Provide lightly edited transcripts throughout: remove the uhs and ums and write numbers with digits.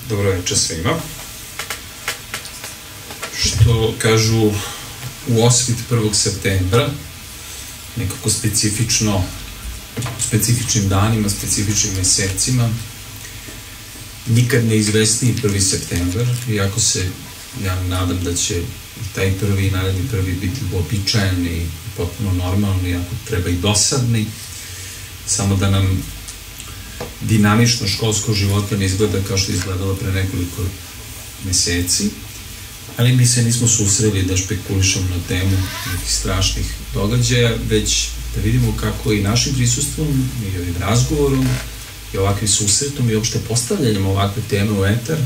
Dobro večer svima. Što kažu u osvit 1. septembra, nekako specifično, specifičnim danima, specifičnim mesecima, nikad neizvesniji 1. septembar, iako se ja nadam da će taj prvi i naredni prvi biti uobičajen i potpuno normalni, ako treba i dosadni, samo da nam dinamično školskog života ne izgleda kao što je izgledalo pre nekoliko meseci, ali mi se nismo susreli da špekulišemo na temu nekih strašnih događaja, već da vidimo kako i našim prisustvom i ovim razgovorom i ovakvim susretom i uopšte postavljanjem ovakve teme u etar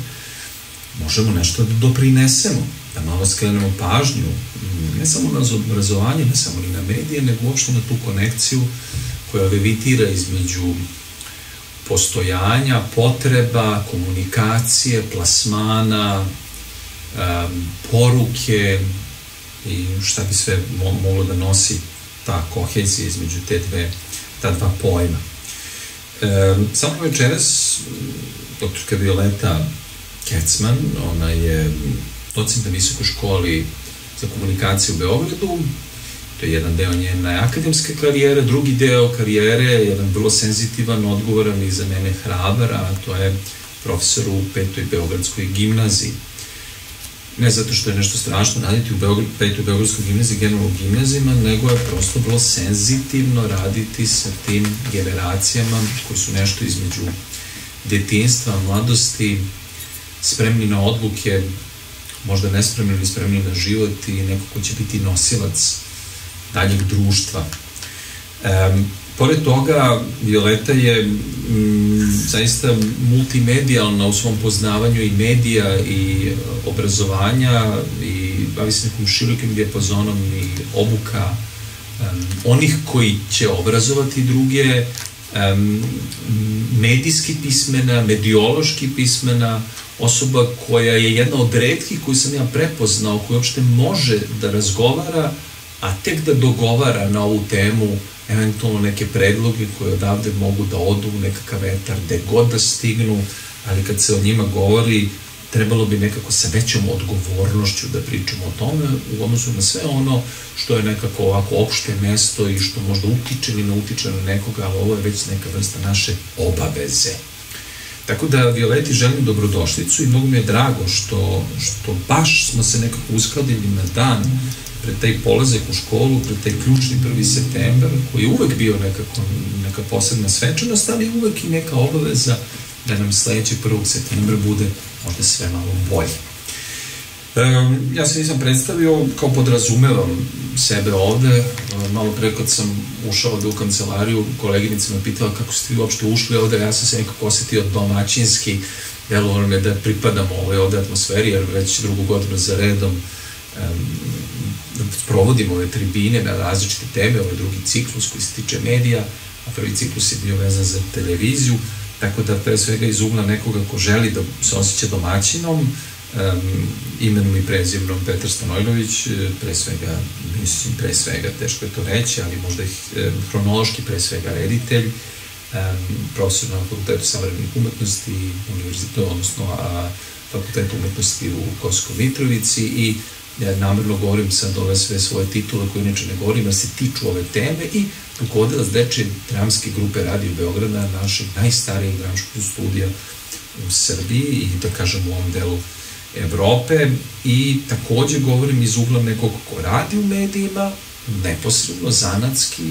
možemo nešto da doprinesemo, da malo skrenemo pažnju, ne samo na obrazovanje, ne samo ni na medije, nego uopšte na tu konekciju koja levitira između postojanja, potreba, komunikacije, plasmana, poruke i šta bi sve moglo da nosi ta kohezija između ta dva pojma. Samo večeras doktorka Violeta Kecman, ona je docent na Visokoj školi za komunikaciju u Beogradu. To je jedan deo njene akademske karijere, drugi deo karijere, jedan vrlo senzitivan, odgovoran i za mene hrabar, a to je profesor u 5. Beogradskoj gimnaziji. Ne zato što je nešto strašno raditi u 5. Beogradskoj gimnaziji, generalno u gimnazijama, nego je prosto vrlo senzitivno raditi sa tim generacijama koji su nešto između detinjstva, mladosti, spremni na odluke, možda nespremni ili spremni na život i neko ko će biti nosilac daljeg društva. Pored toga, Violeta je zaista multimedijalna u svom poznavanju i medija i obrazovanja i bavi se nekom širokim dijapazonom i obuka onih koji će obrazovati druge, medijski pismena, mediološki pismena, osoba koja je jedna od retkih koju sam ja prepoznao, koja uopšte može da razgovara, a tek da dogovara na ovu temu eventualno neke predloge koje odavde mogu da odu u nekakav etar, gde god da stignu, ali kad se o njima govori, trebalo bi nekako sa većom odgovornošću da pričamo o tome u odnosu na sve ono što je nekako ovako opšte mesto i što možda utiče ili ne utiče na nekoga, ali ovo je već neka vrsta naše obaveze. Tako da Violeti želim dobrodošlicu i mnogo mi je drago što baš smo se nekako uskladili na dan pred taj polazak u školu, pred taj ključni 1. septembar, koji je uvek bio neka posebna svečanost, ali je uvek i neka obaveza da nam sledećeg 1. septembra bude možda sve malo bolje. Ja se nisam predstavio, kao podrazumevam sebe ovde, malo pre kad sam ušao ovde u kancelariju, koleginica me pitala kako ste vi uopšte ušli ovde, ja sam se nekako osetio domaćinski, delovalo me da pripadam ovde atmosferi, jer već drugu godinu za redom provodim ove tribine na različite teme, ovaj drugi ciklus koji se tiče medija, a prvi ciklus je bio vezan za televiziju, tako da pre svega iz ugla nekoga ko želi da se osjeća domaćinom, imenom i prezimenom Petar Stanojlović, pre svega, teško je to reći, ali možda hronološki pre svega reditelj, profesor na Fakultetu savremenih umetnosti, odnosno Fakultetu umetnosti u Kosovskoj Mitrovici i namerno govorim sad ove sve svoje titule koje inače ne govorim, jer se tiču ove teme i rukovodilac dečje dramske grupe Radio Beograda, našeg najstarijeg dramskog studija u Srbiji i da kažem u ovom delu Evrope i takođe govorim iz ugla nekog ko radi u medijima, neposredno, zanatski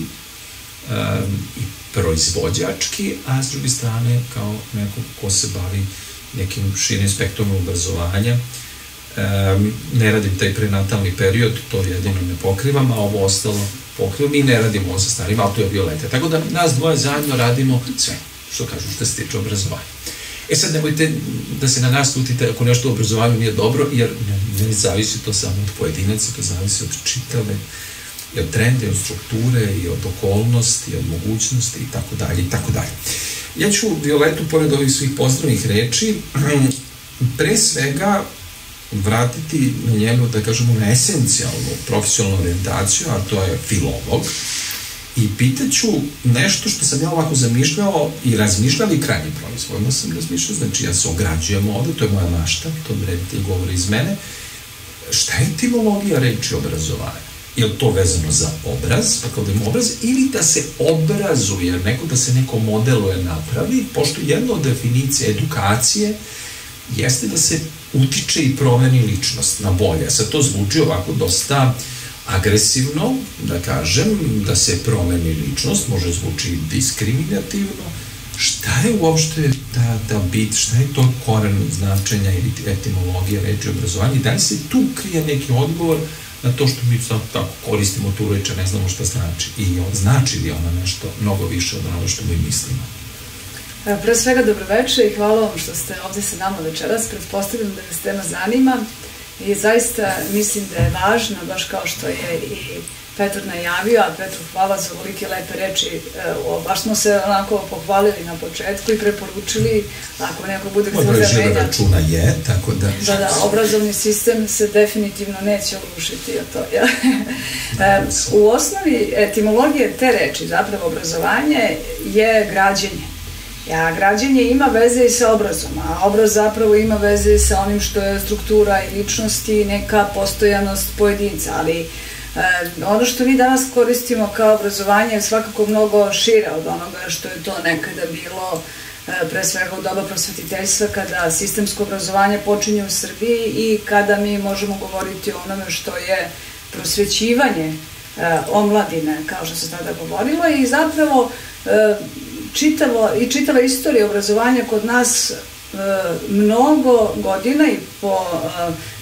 i proizvođački, a s druge strane kao nekog ko se bavi nekim širim spektrom obrazovanja. Ne radim taj prenatalni period, to jedino ne pokrivam, a ovo ostalo pokrivam i ne radimo ovo sa starima, ali to je Violeta. Tako da nas dvoje zajedno radimo sve, što kažu, što se tiče obrazovanja. Sad nemojte da se na nas ljutite ako nešto u obrazovanju nije dobro, jer ne zavisi to samo od pojedinaca, to zavisi od čitave, i od trenda, i od strukture, i od okolnosti, i od mogućnosti, i tako dalje, i tako dalje. Ja ću Violetu, pored ovih svih pozdravnih reči, pre svega vratiti na njenu, da kažemo, na esencijalnu profesionalnu orijentaciju, a to je filolog. I pitaću nešto što sam ja ovako zamišljao i razmišljali krajnje proizvodno sam razmišljao, znači ja se ograđujem ovde, to je moja mašta, to reditelj govori iz mene. Šta je etimologija reči obrazovanja? Je li to vezano za obraz, pa kao da ima obraz, ili da se obrazuje, da se neko modeluje napravi, pošto jedna od definicije edukacije jeste da se utiče i promeni ličnost na bolje. Sad to zvuči ovako dosta agresivno, da kažem, da se promeni ličnost, može zvuči diskriminativno. Šta je uopšte ta bit, šta je to koren značenja ili etimologija reči obrazovanja i da li se tu krije neki odgovor na to što mi sad tako koristimo tu reč, ne znamo šta znači i znači li ona nešto mnogo više od onoga što mi mislimo. Pre svega dobroveče i hvala vam što ste ovde sa nama večeras. Pretpostavljam da vas tema zanima i zaista mislim da je važno, baš kao što je i Petar najavio, a Petru hvala za ovolike lepe reči, baš smo se onako pohvalili na početku i preporučili, ako neko bude htio da menja. Broj žive računa je, tako da... Da, obrazovni sistem se definitivno neće urušiti od toga. U osnovi etimologije te reči, zapravo obrazovanje, je građenje. A građenje ima veze i sa obrazom, a obraz zapravo ima veze i sa onim što je struktura i ličnosti i neka postojanost pojedinca, ali ono što mi danas koristimo kao obrazovanje je svakako mnogo šire od onoga što je to nekada bilo, pre svega u doba prosvetiteljstva, kada sistemsko obrazovanje počinje u Srbiji i kada mi možemo govoriti o onome što je prosvećivanje omladine, kao što se tada govorilo, i zapravo čitava istorija obrazovanja kod nas mnogo godina i po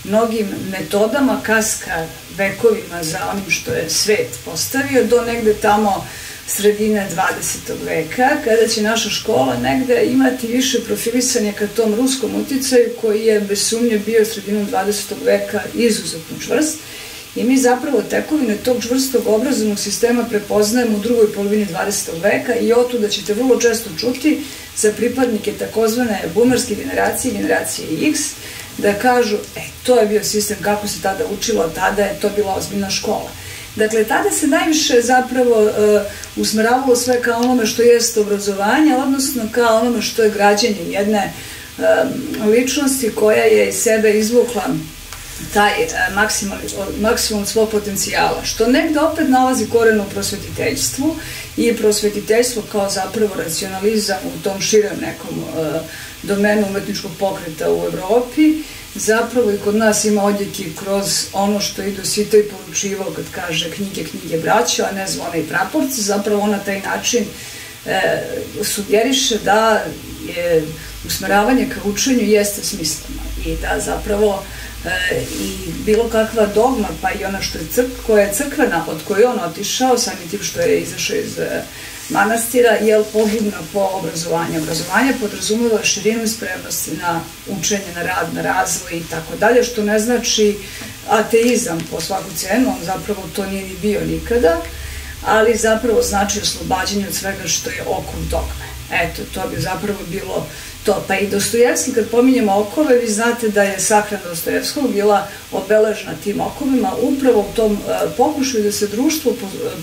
mnogim metodama kaska vekovima za onim što je svet postavio do negde tamo sredine 20. veka, kada će naša škola negde imati više profilisanja ka tom ruskom uticaju koji je bez sumnje bio sredinom 20. veka izuzetno čvrst. I mi zapravo tekovine tog čvrstog obrazovnog sistema prepoznajemo u drugoj polovini 20. veka i otuda ćete vrlo često čuti za pripadnike takozvane boomerske generacije, generacije X, da kažu, to je bio sistem kako se tada učilo, tada je to bila ozbiljna škola. Dakle, tada se najviše zapravo usmeravalo sve kao onome što jeste obrazovanje, odnosno kao onome što je građenje jedne ličnosti koja je iz sebe izvukla taj maksimum svog potencijala, što negde opet nalazi koren u prosvetiteljstvu i prosvetiteljstvo kao zapravo racionalizam u tom širem nekom domenu umetničkog pokreta u Evropi, zapravo i kod nas ima odjeki kroz ono što i Dosito i poručivao kad kaže knjige braćo, a ne zvone i praporci, zapravo on na taj način sugeriše da je usmeravanje ka učenju jeste smisleno i da zapravo i bilo kakva dogma, pa i ona koja je crkvena, od koje je on otišao, samim tim što je izašao iz manastira, je pogibna po obrazovanju. Obrazovanje podrazumeva širinu i spremnosti na učenje, na rad, na razvoj i tako dalje, što ne znači ateizam po svaku cenu, on zapravo to nije ni bio nikada, ali zapravo znači oslobađanje od svega što je okov dogme. Eto, to bi zapravo bilo to. Pa i Dostojevski, kad pominjemo okove, vi znate da je sahrana Dostojevskog bila obeležena tim okovima upravo u tom pokušaju da se društvo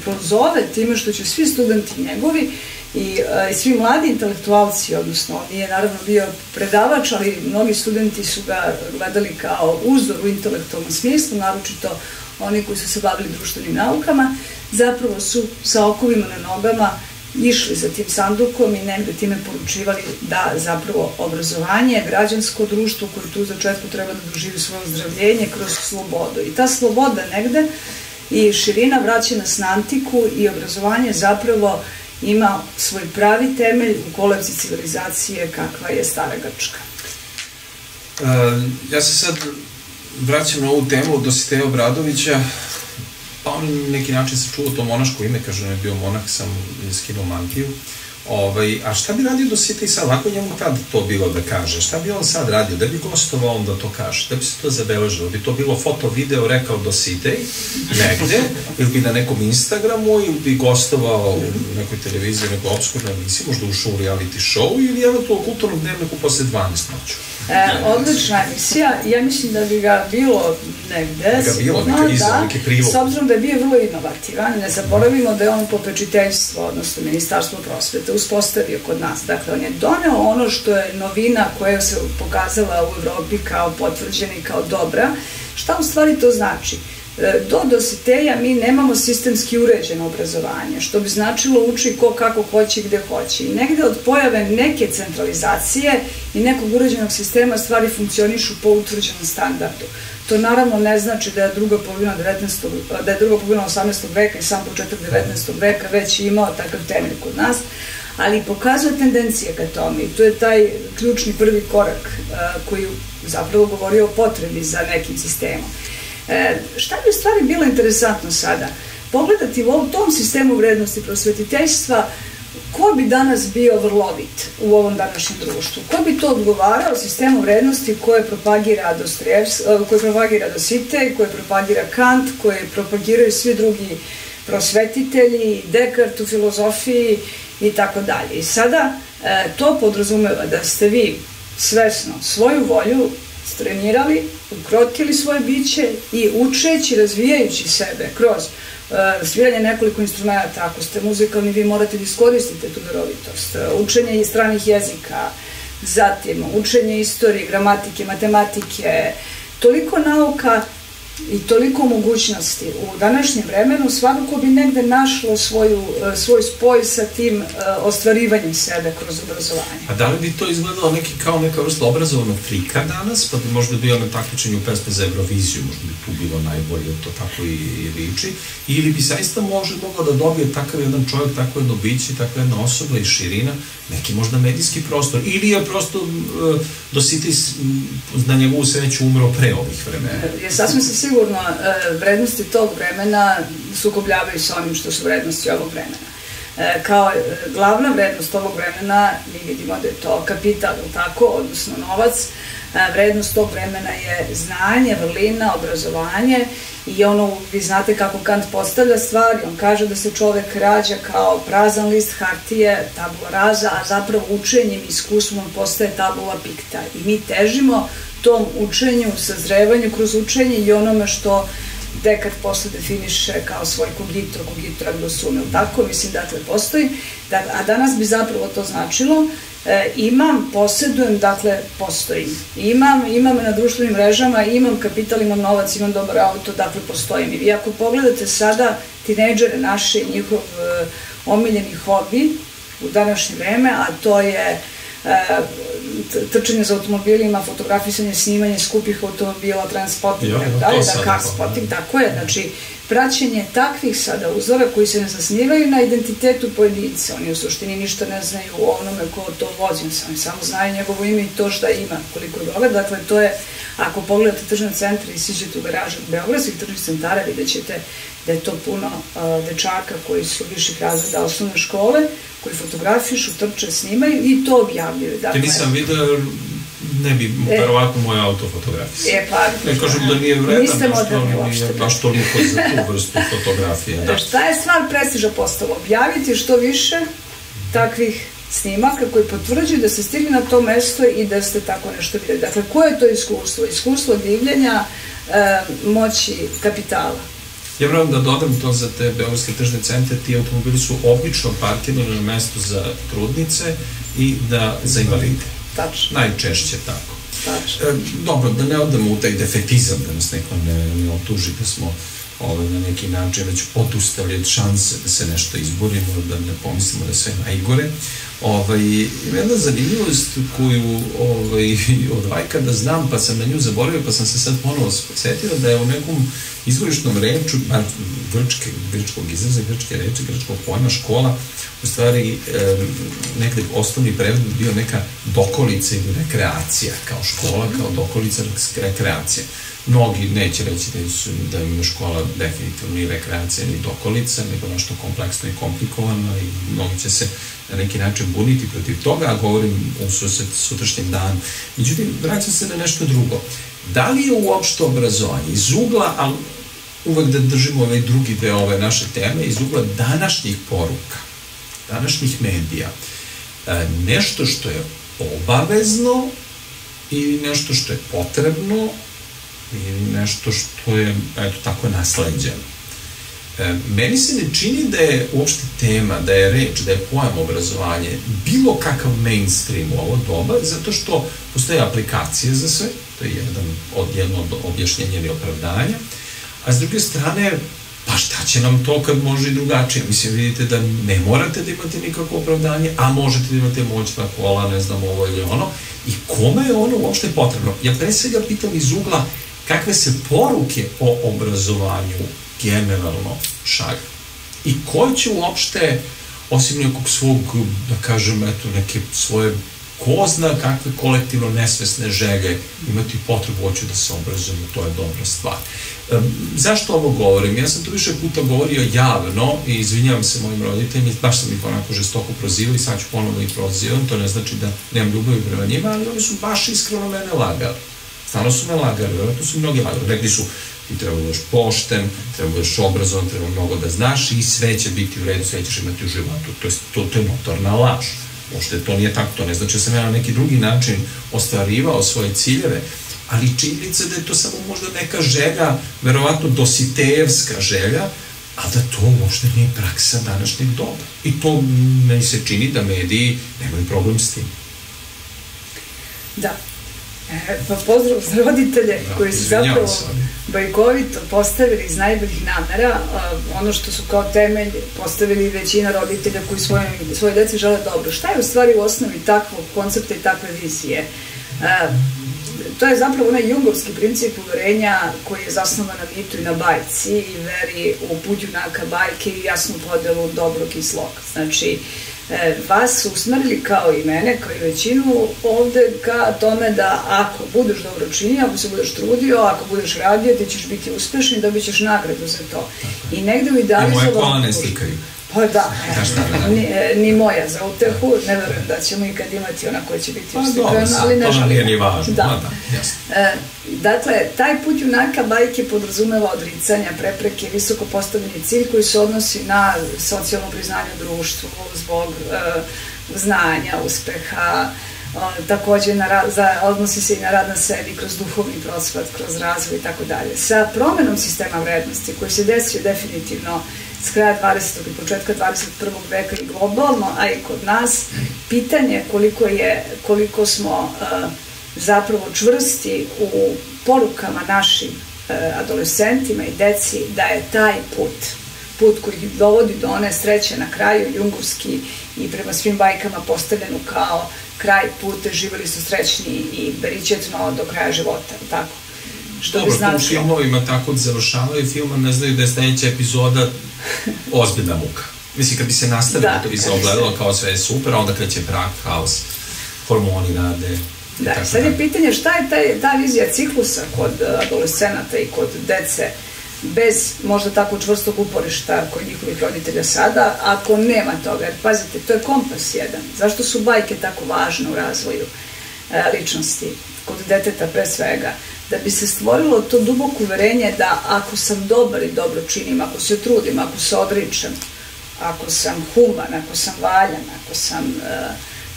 prozove time što će svi studenti njegovi i svi mladi intelektualci, odnosno on nije naravno bio predavač, ali mnogi studenti su ga gledali kao uzor u intelektualnom smislu, naročito oni koji su se bavili društvenim naukama, zapravo su sa okovima na nogama išli za tim sandukom i negde time poručivali da zapravo obrazovanje, građansko društvo koje tu za začetku treba da doživi svoje ozdravljenje kroz slobodu. I ta sloboda negde i širina vraća nas na antiku i obrazovanje zapravo ima svoj pravi temelj u kolevci civilizacije kakva je stara Grčka. Ja se sad vraćam na ovu temu Dositeja Obradovića. Pa on neki način se čuo to monaško ime, kaže on je bio monah, sam je skinuo mantiju. A šta bi radio Dositej sad, ako njemu tad to bilo da kaže, šta bi on sad radio, da bi gostovao on da to kaže, da bi se to zabeležilo, bi to bilo foto, video, rekao Dositej, negde, ili bi na nekom Instagramu, ili bi gostovao u nekoj televiziji, nekoj obskurnoj emisiji, možda ušao u reality show, ili eventualno u kulturnom dnevniku posle 12 noću. Odlična emisija, ja mislim da bi ga bilo negde, neki privod. S obzirom da je bio vrlo inovativan, ne zaboravimo da je on popečiteljstvo, odnosno Ministarstvo prosvete, uspostavio kod nas. Dakle, on je doneo ono što je novina koja se pokazala u Evropi kao potvrđena i kao dobra. Šta u stvari to znači? Do Dositeja mi nemamo sistemski uređeno obrazovanje, što bi značilo uči ko kako hoće i gde hoće. I negde od pojave neke centralizacije i nekog uređenog sistema stvari funkcionišu po utvrđenom standardu. To naravno ne znači da je druga polovina 18. veka i sam početak 19. veka već imao takav temelj kod nas, ali pokazuje tendencije ka tome i to je taj ključni prvi korak koji zapravo govori o potrebi za nekim sistemom. Šta bi u stvari bilo interesantno sada? Pogledati u tom sistemu vrednosti prosvetiteljstva ko bi danas bio vrlovit u ovom današnjem društvu? Ko bi to odgovarao sistemu vrednosti koje propagira Dositej, koje propagira Kant, koje propagiraju svi drugi prosvetitelji, Dekart u filozofiji i tako dalje. I sada to podrazumeva da ste vi svesno svoju volju trenirali, ukrotili svoje biće i učeći, razvijajući sebe kroz sviranje nekoliko instrumenta. Ako ste muzikalni, vi morate da iskoristite tu darovitost. Učenje i stranih jezika, zatim učenje istorije, gramatike, matematike, toliko nauka i toliko mogućnosti. U današnjem vremenu svakako bi negde našlo svoj spoj sa tim ostvarivanjem sebe kroz obrazovanje. A da li bi to izgledalo kao neka vrsta obrazovanog trika danas, pa bi možda bio na takmičenju pesme za Euroviziju, možda bi tu bilo najbolje, to tako i liči, ili bi zaista mogao da dobije takav jedan čovjek, tako jedno biće, takva jedna osoba i širina, neki možda medijski prostor, ili je prosto Dositej na njegovu sreću umro pre ovih vremena? Sasvim se sigurno vrednosti tog vremena sukobljavaju sa onim što su vrednosti ovog vremena. Kao glavna vrednost ovog vremena mi vidimo da je to kapital, tako, odnosno novac. Vrednost tog vremena je znanje, vrlina, obrazovanje i ono, vi znate kako Kant postavlja stvari, on kaže da se čovek rađa kao prazan list hartije, tabula rasa, a zapravo učenjem i iskustvom postaje tabula picta i mi težimo tom učenju, sazrevanju kroz učenje i onome što Dekart posle definiše kao svoj cogito ergo sum, tako, mislim, dakle, postoji, a danas bi zapravo to značilo imam, posedujem, dakle, postojim. Imam na društvenim mrežama, imam kapital, imam novac, imam dobar auto, dakle, postojim. I vi ako pogledate sada tinejdžere naše i njihov omiljeni hobi u današnje vreme, a to je trčanje za automobilima, fotografisanje, snimanje skupih automobila, transporting, car spotting, tako je, znači praćenje takvih sada uzora koji se ne zasnivaju na identitetu pojedinca, oni u suštini ništa ne znaju o onome ko to vozi, oni samo znaju njegovo ime i to šta ima, koliko je dobar, dakle to je, ako pogledate tržne centre i siđete u garažu beogradskih tržnih centara, vidjet ćete da je to puno dečaka koji su viših razreda osnovne škole, koji fotografišu, trče, snimaju i to objavljuju. Ja nisam vidio, ne bi verovatno moj auto fotografisao. Ne kažem da nije vredan, ali nije baš toliko za tu vrstu fotografije. Šta je stvar prestiža postalo? Objaviti što više takvih snimaka koji potvrđuju da ste stigli na to mesto i da ste tako nešto videli. Dakle, koje je to iskustvo? Iskustvo divljenja moći kapitala. Ja moram da dodam to za te beogradske tržne centre, ti automobili su obično parkirani na mestu za trudnice i za invalide. Tačno. Najčešće tako. Tačno. Dobro, da ne odemo u taj defetizam, da nas neko ne otuži da smo na neki način već odustali od šanse da se nešto izborimo, da ne pomislimo da je sve najgore. Jedna zanimljivost koju od vajka da znam, pa sam na nju zaboravio, pa sam se sad ponovo podsjetio da je u nekom izvorišnom reču, grčkog izraza, grčke reči, grčkog pojma škola, u stvari negde osnovni prevod bio neka dokolica ili rekreacija, kao škola, kao dokolica rekreacija. Mnogi neće reći da im je škola definitivno ni rekreacija, ni dokolica, nego nešto kompleksno i komplikovano i mnogi će se na neki način buniti protiv toga, a govorim u sutrašnjem danu. Međutim, vraćam se na nešto drugo. Da li je uopšte obrazovanje iz ugla, ali uvek da držimo ovaj drugi deo ove naše teme, iz ugla današnjih poruka, današnjih medija, nešto što je obavezno ili nešto što je potrebno ili nešto što je, eto, tako nasleđeno. Meni se ne čini da je uopšte tema, da je reč, da je pojam obrazovanje bilo kakav mainstream u ovo doba, zato što postoje aplikacije za sve, to je jedno od objašnjenja ili opravdanja, a s druge strane, pa šta će nam to kad može i drugačije? Mislim, vidite da ne morate da imate nikakvo opravdanje, a možete da imate moćna kola, ne znam, ovo ili ono, i kome je ono uopšte potrebno? Ja pre svega pitam iz ugla kakve se poruke o obrazovanju generalno šalju. I ko će uopšte, osim nekog svog, da kažem, eto, neke svoje ko zna kakve kolektivno nesvesne želje imati potrebu hoću da se obrazujem, to je dobra stvar. Zašto ovo govorim? Ja sam to više puta govorio javno i izvinjavam se mojim roditeljima, baš sam ih onako žestoko prozivao i sad ću ponovno ih prozivam, to ne znači da nemam ljubavi prema njima, ali oni su baš iskreno mene lagali. Stvarno su me lagali, vjerojatno su mnogi lagali. Rekli su, ti treba budeš pošten, treba budeš obrazovan, treba mnogo da znaš i sve će biti u redu, sve ćeš imati u životu. To je notorna laž. Možda to nije tako, to ne znači da sam ja na neki drugi način ostvarivao svoje ciljeve, ali činjenica da je to samo možda neka želja, verovatno dositejevska želja, a da to uopšte nije praksa današnjeg doba. I to meni se čini da mediji nemaju problem s tim. Da. Pa pozdrav za roditelje koji su zapravo bajkovito postavili iz najboljih namera ono što su kao temelj postavili većina roditelja koji svoje deci žele dobro. Šta je u stvari u osnovi takvog koncepta i takve vizije? To je zapravo onaj jungorski princip uverenja koji je zasnovan na mitu i na bajci i veri u put junaka bajke i jasnu podelu dobrog i zlog. Znači, vas su usmerili kao i mene, kao i većinu ovde ka tome da ako budeš dobro činio, ako se budeš trudio, ako budeš radio, ti ćeš biti uspešni i dobit ćeš nagradu za to. I negde u idealizovom... I moje kola ne slikaju. Pa da, ni moja za utehu, ne verujem da ćemo ikad imati ona koja će biti uslikana, ali ne želimo. To nije ni važno. Dakle, taj put junaka bajke podrazumeva odricanja, prepreke, visoko postavljeni cilj koji se odnosi na socijalno priznanje u društvu zbog znanja, uspeha, takođe odnosi se i na rad na sebi kroz duhovni procvat, kroz razvoj i tako dalje. Sa promenom sistema vrednosti koji se desio definitivno s kraja 20. i početka 21. veka i globalno, a i kod nas, pitanje koliko smo zapravo čvrsti u porukama našim adolescentima i deci da je taj put koji dovodi do one sreće na kraju, jungurski i prema svim bajkama postavljenu kao kraj puta, živjeli su srećni i beričetno do kraja života, tako? Dobro, to u filmovima tako završavaju filma, ne znaju da je sledeća epizoda ozbiljna muka. Mislim, kad bi se nastavilo, to bi se ogledalo kao sve je super, a onda kad će brak, haos, hormoni rade. Da, sad je pitanje šta je ta vizija ciklusa kod adolescenata i kod dece bez možda tako čvrstog uporišta kod njihovih roditelja sada, ako nema toga, jer pazite, to je kompas jedan. Zašto su bajke tako važne u razvoju ličnosti, kod deteta pre svega? Da bi se stvorilo to duboko uverenje da ako sam dobar i dobro činim, ako se trudim, ako se odričem, ako sam human, ako sam valjan, ako sam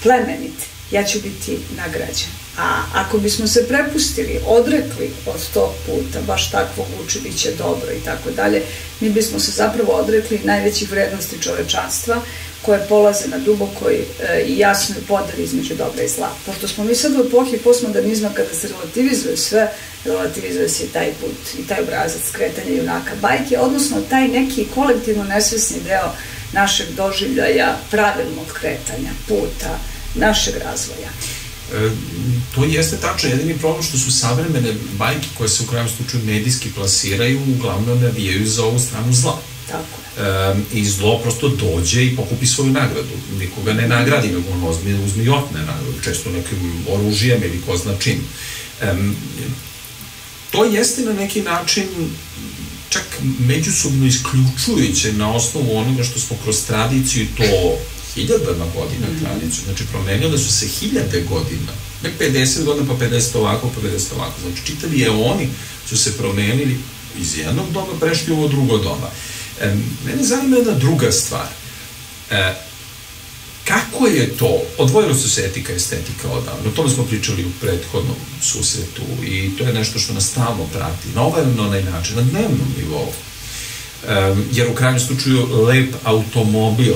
plemenit, ja ću biti nagrađen. A ako bismo se prepustili, odrekli od tog puta, baš takvog uči, bit će dobro i tako dalje, mi bismo se zapravo odrekli najvećih vrednosti čovečanstva koje polaze na dubokoj i jasnoj podeli između dobra i zla. Pošto smo mi sad u epohi postmodernizma kada se relativizuje sve, relativizuje se i taj put, i taj obrazac skretanja junaka bajke, odnosno taj neki kolektivno nesvesni deo našeg doživljaja pravilnog kretanja, puta, našeg razvoja. To jeste tačno, jedini problem što su savremene bajke koje se u krajnjem slučaju medijski plasiraju, uglavnom navijaju za ovu stranu zla. Tako. I zlo prosto dođe i pokupi svoju nagradu. Nikoga ne nagradi, nego on uzme i otne nagradu, često nekim oružijem ili ko zna čim. to jeste na neki način čak međusobno isključujuće na osnovu onoga što smo kroz tradiciju, to hiljadama godina tradiciju, znači promenile su se 1000 godina, ne 50 godina pa 50 ovako, pa 50 ovako, znači čitavi eoni su se promenili iz jednog doba, prešli u ovo drugo doba. Mene zanima jedna druga stvar. Kako je to, odvojilo su se etika i estetika odavno, o tome smo pričali u prethodnom susretu i to je nešto što nas stalno prati, na ovaj ili na onaj način, na dnevnom nivou. Jer u krajnjem slučaju lep automobil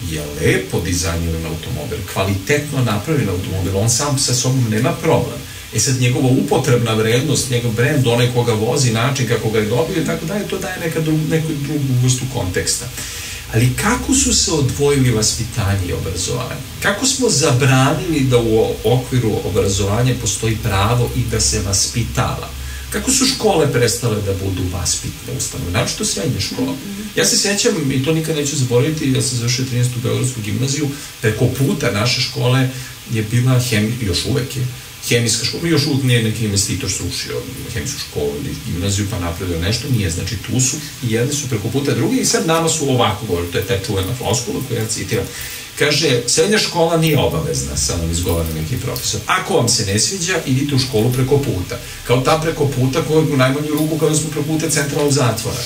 je lepo dizajniran automobil, kvalitetno napravljen automobil, on sam sa sobom nema problem. Sad njegova upotrebna vrednost, njegov brend, onaj koga vozi, način kako ga je dobio i tako dalje, to daje neku drugu vrstu konteksta. Ali kako su se odvojili vaspitanje i obrazovanje? Kako smo zabranili da u okviru obrazovanja postoji pravo i da se vaspitava? Kako su škole prestale da budu vaspitne ustanove, naročito srednje škole? Ja se sećam, i to nikad neću zaboraviti, ja sam završio 13. Beogradsku gimnaziju, preko puta naše škole je bila, još uvek je, hemijska škola, još uvijek nije neki investitor srušio hemijsku školu ili gimnaziju pa napravio nešto, nije, znači tu su i jedni su preko puta drugi i sad nama su ovako govorili, to je ta čuvena floskula koju ja citiram. Kaže, srednja škola nije obavezna, sad nam izgovara neki profesor. Ako vam se ne sviđa, idite u školu preko puta. Kao ta preko puta kojeg u najmanju ruku kada smo preko puta centralnog zatvora.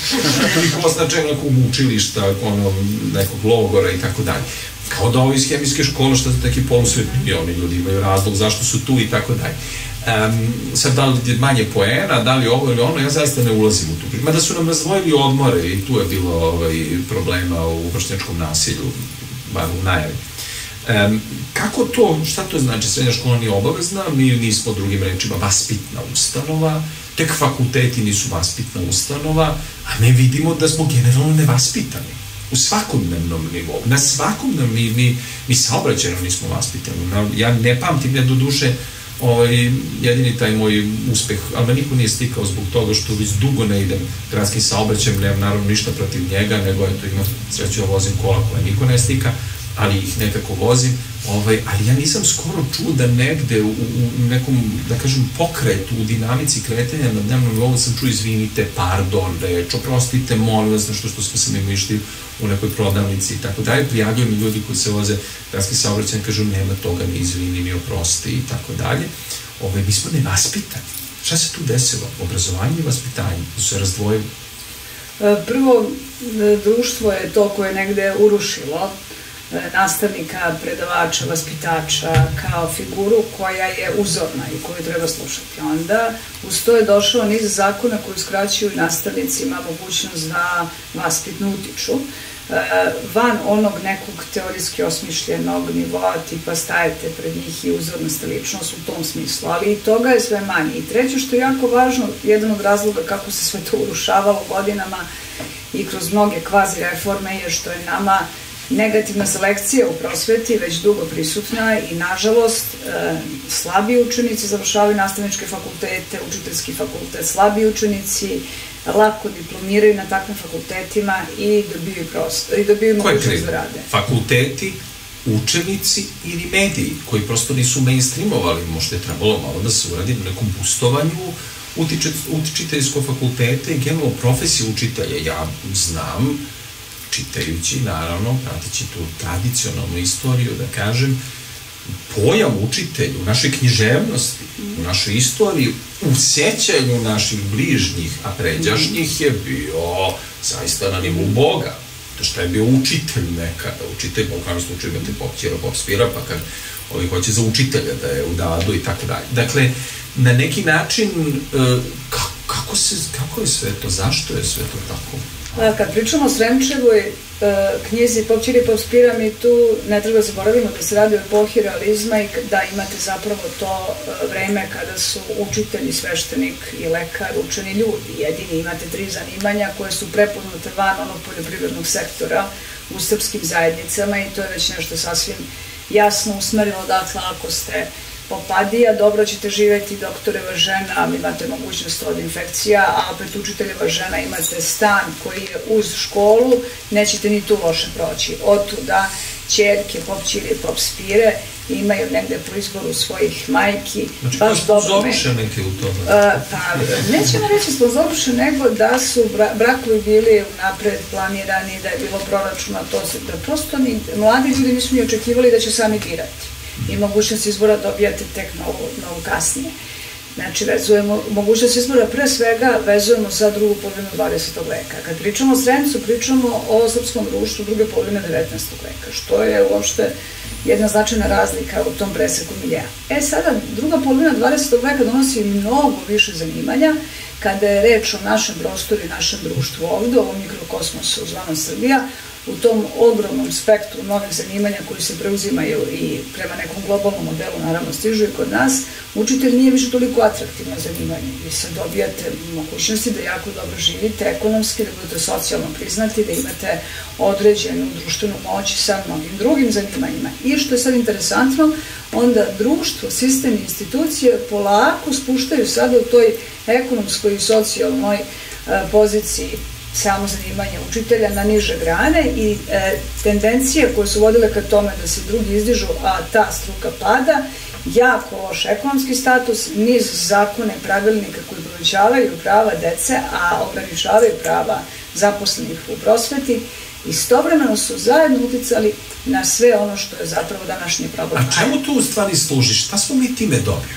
Toliko označaj nekog učilišta, nekog logora i tako dalje. Kao da ovo iz hemijske škole što su taki polusvetni, oni ljudi imaju razlog zašto su tu i tako dalje. Sad da li je manje poena, da li ovo ili ono, ja zaista ne ulazim u tu. Mada su nam razdvojili odmore i tu je bilo problema u vršnjačkom nasilju, bar u najavi. Kako to, šta to znači? Srednja škola nije obavezna, mi nismo drugim rečima vaspitna ustanova, tek fakulteti nisu vaspitna ustanova, a mi vidimo da smo generalno nevaspitani. U svakodnevnom nivou. Na svakodnevnom mi saobraćajno nismo vaspitani. Ja ne pamtim, ja do duše jedini taj moj uspeh, ali me niko nije stikao zbog toga što već dugo ne idem gradskim saobraćajem, nemam naravno ništa protiv njega, nego eto imam sreću da vozim kola koja niko ne stika, ali ih nekako vozim, ali ja nisam skoro čuo da negde u nekom, da kažem, pokretu, u dinamici kretanja na dnevnom nivou sam čuo izvinite, pardon, reč, oprostite, molim vas, nešto što smo se mi mišli u nekoj prodavnici i tako dalje, prijavljuju mi ljudi koji se voze gradski saobraćaj, kažu nema toga, ni izvini, ni oprosti i tako dalje. Mi smo nevaspitani. Šta se tu desilo? Obrazovanje i vaspitanje su se razdvojili. Prvo, društvo je to koje negde urušilo nastavnika, predavača, vaspitača kao figuru koja je uzorna i koju treba slušati. Onda uz to je došao niz zakona koji uskraćuju nastavnicima mogućnost da vaspitno utiču van onog nekog teorijski osmišljenog nivoa tipa stajete pred njih i uzorna ste ličnost u tom smislu, ali i toga je sve manje. I treće što je jako važno, jedan od razloga kako se sve to urušavalo godinama i kroz mnoge kvazi reforme je što je nama negativna selekcija u prosveti već dugo prisutna i nažalost slabi učenici završavaju nastavničke fakultete, učiteljski fakultet, slabi učenici lako diplomiraju na takvim fakultetima i dobiju mogućnost da rade. Fakulteti, učenici ili mediji koji prosto nisu mainstreamovali, možda je trebalo malo da se uradi na nekom boostovanju učiteljskog fakulteta i generalno profesije učitelja. Ja znam, čitajući, naravno, pratići tu tradicionalnu istoriju, da kažem, pojam učitelj u našoj književnosti, u našoj istoriji, u sećanju naših bližnjih, a pređašnjih je bio zaista na nivou Boga. To što je bio učitelj nekada, učitelj, u krajnjem slučaju imate popćera, popspira, pa kad hoće za učitelja da je u dadu i tako dalje. Dakle, na neki način, kako je sve to, zašto je sve to tako? Kad pričamo o Sremčevoj knjizi Popćiri Popspira, mi tu ne treba zaboravimo da se radi o epohi realizma i da imate zapravo to vreme kada su učitelj, sveštenik i lekar učeni ljudi. Jedini imate 3 zanimanja koje su prepoznate van onog poljoprivrednog sektora u srpskim zajednicama i to je već nešto sasvim jasno usmerilo. Dakle, ako ste popadija, dobro ćete živeti, doktoreva žena, imate mogućnost od infekcija, a opet učiteljeva žena imate stan koji je uz školu, nećete ni tu loše proći. Od tuda ćerke pop Ćire i pop Spire imaju negde po izboru svojih majki. Znači, baš sponzoruše neke u tome? Pa, nećemo reći sponzoruše, nego da su brakovi bili napred planirani, da je bilo proračuna, da prosto mladi ljudi nisu ni očekivali da će sami birati. I mogućnost izbora dobijate tek novo kasnije. Znači, mogućnost izbora pre svega vezujemo za drugu polovinu 20. veka. Kad pričamo o Sremcu, pričamo o srpskom društvu druge polovine 19. veka, što je uopšte jedna značajna razlika u tom preseku milija. Sada, druga polovina 20. veka donosi mnogo više zanimanja kada je reč o našem prostoru i našem društvu ovde, u ovom mikrokosmosu zvanom Srbija, u tom ogromnom spektru novih zanimanja koji se preuzimaju i prema nekom globalnom modelu, naravno, stižu i kod nas, učitelj nije više toliko atraktivno zanimanje. Vi sad dobijate mogućnosti da jako dobro živite, ekonomski, da budete socijalno priznati, da imate određenu društvenu moć sa mnogim drugim zanimanjima. I što je sad interesantno, onda društvo, sistem i institucije polako spuštaju sada u toj ekonomskoj i socijalnoj poziciji samo zanimanje učitelja na niže grane i tendencije koje su vodile ka tome da se drugi izdižu, a ta struka pada, jako loš ekonomski status, niz zakone, pravilnika koji povećavaju prava dece, a ograničavaju prava zaposlenih u prosveti, istovremeno su zajedno uticali na sve ono što je zapravo današnji problem. A čemu to u stvari služi? Šta smo mi time dobili?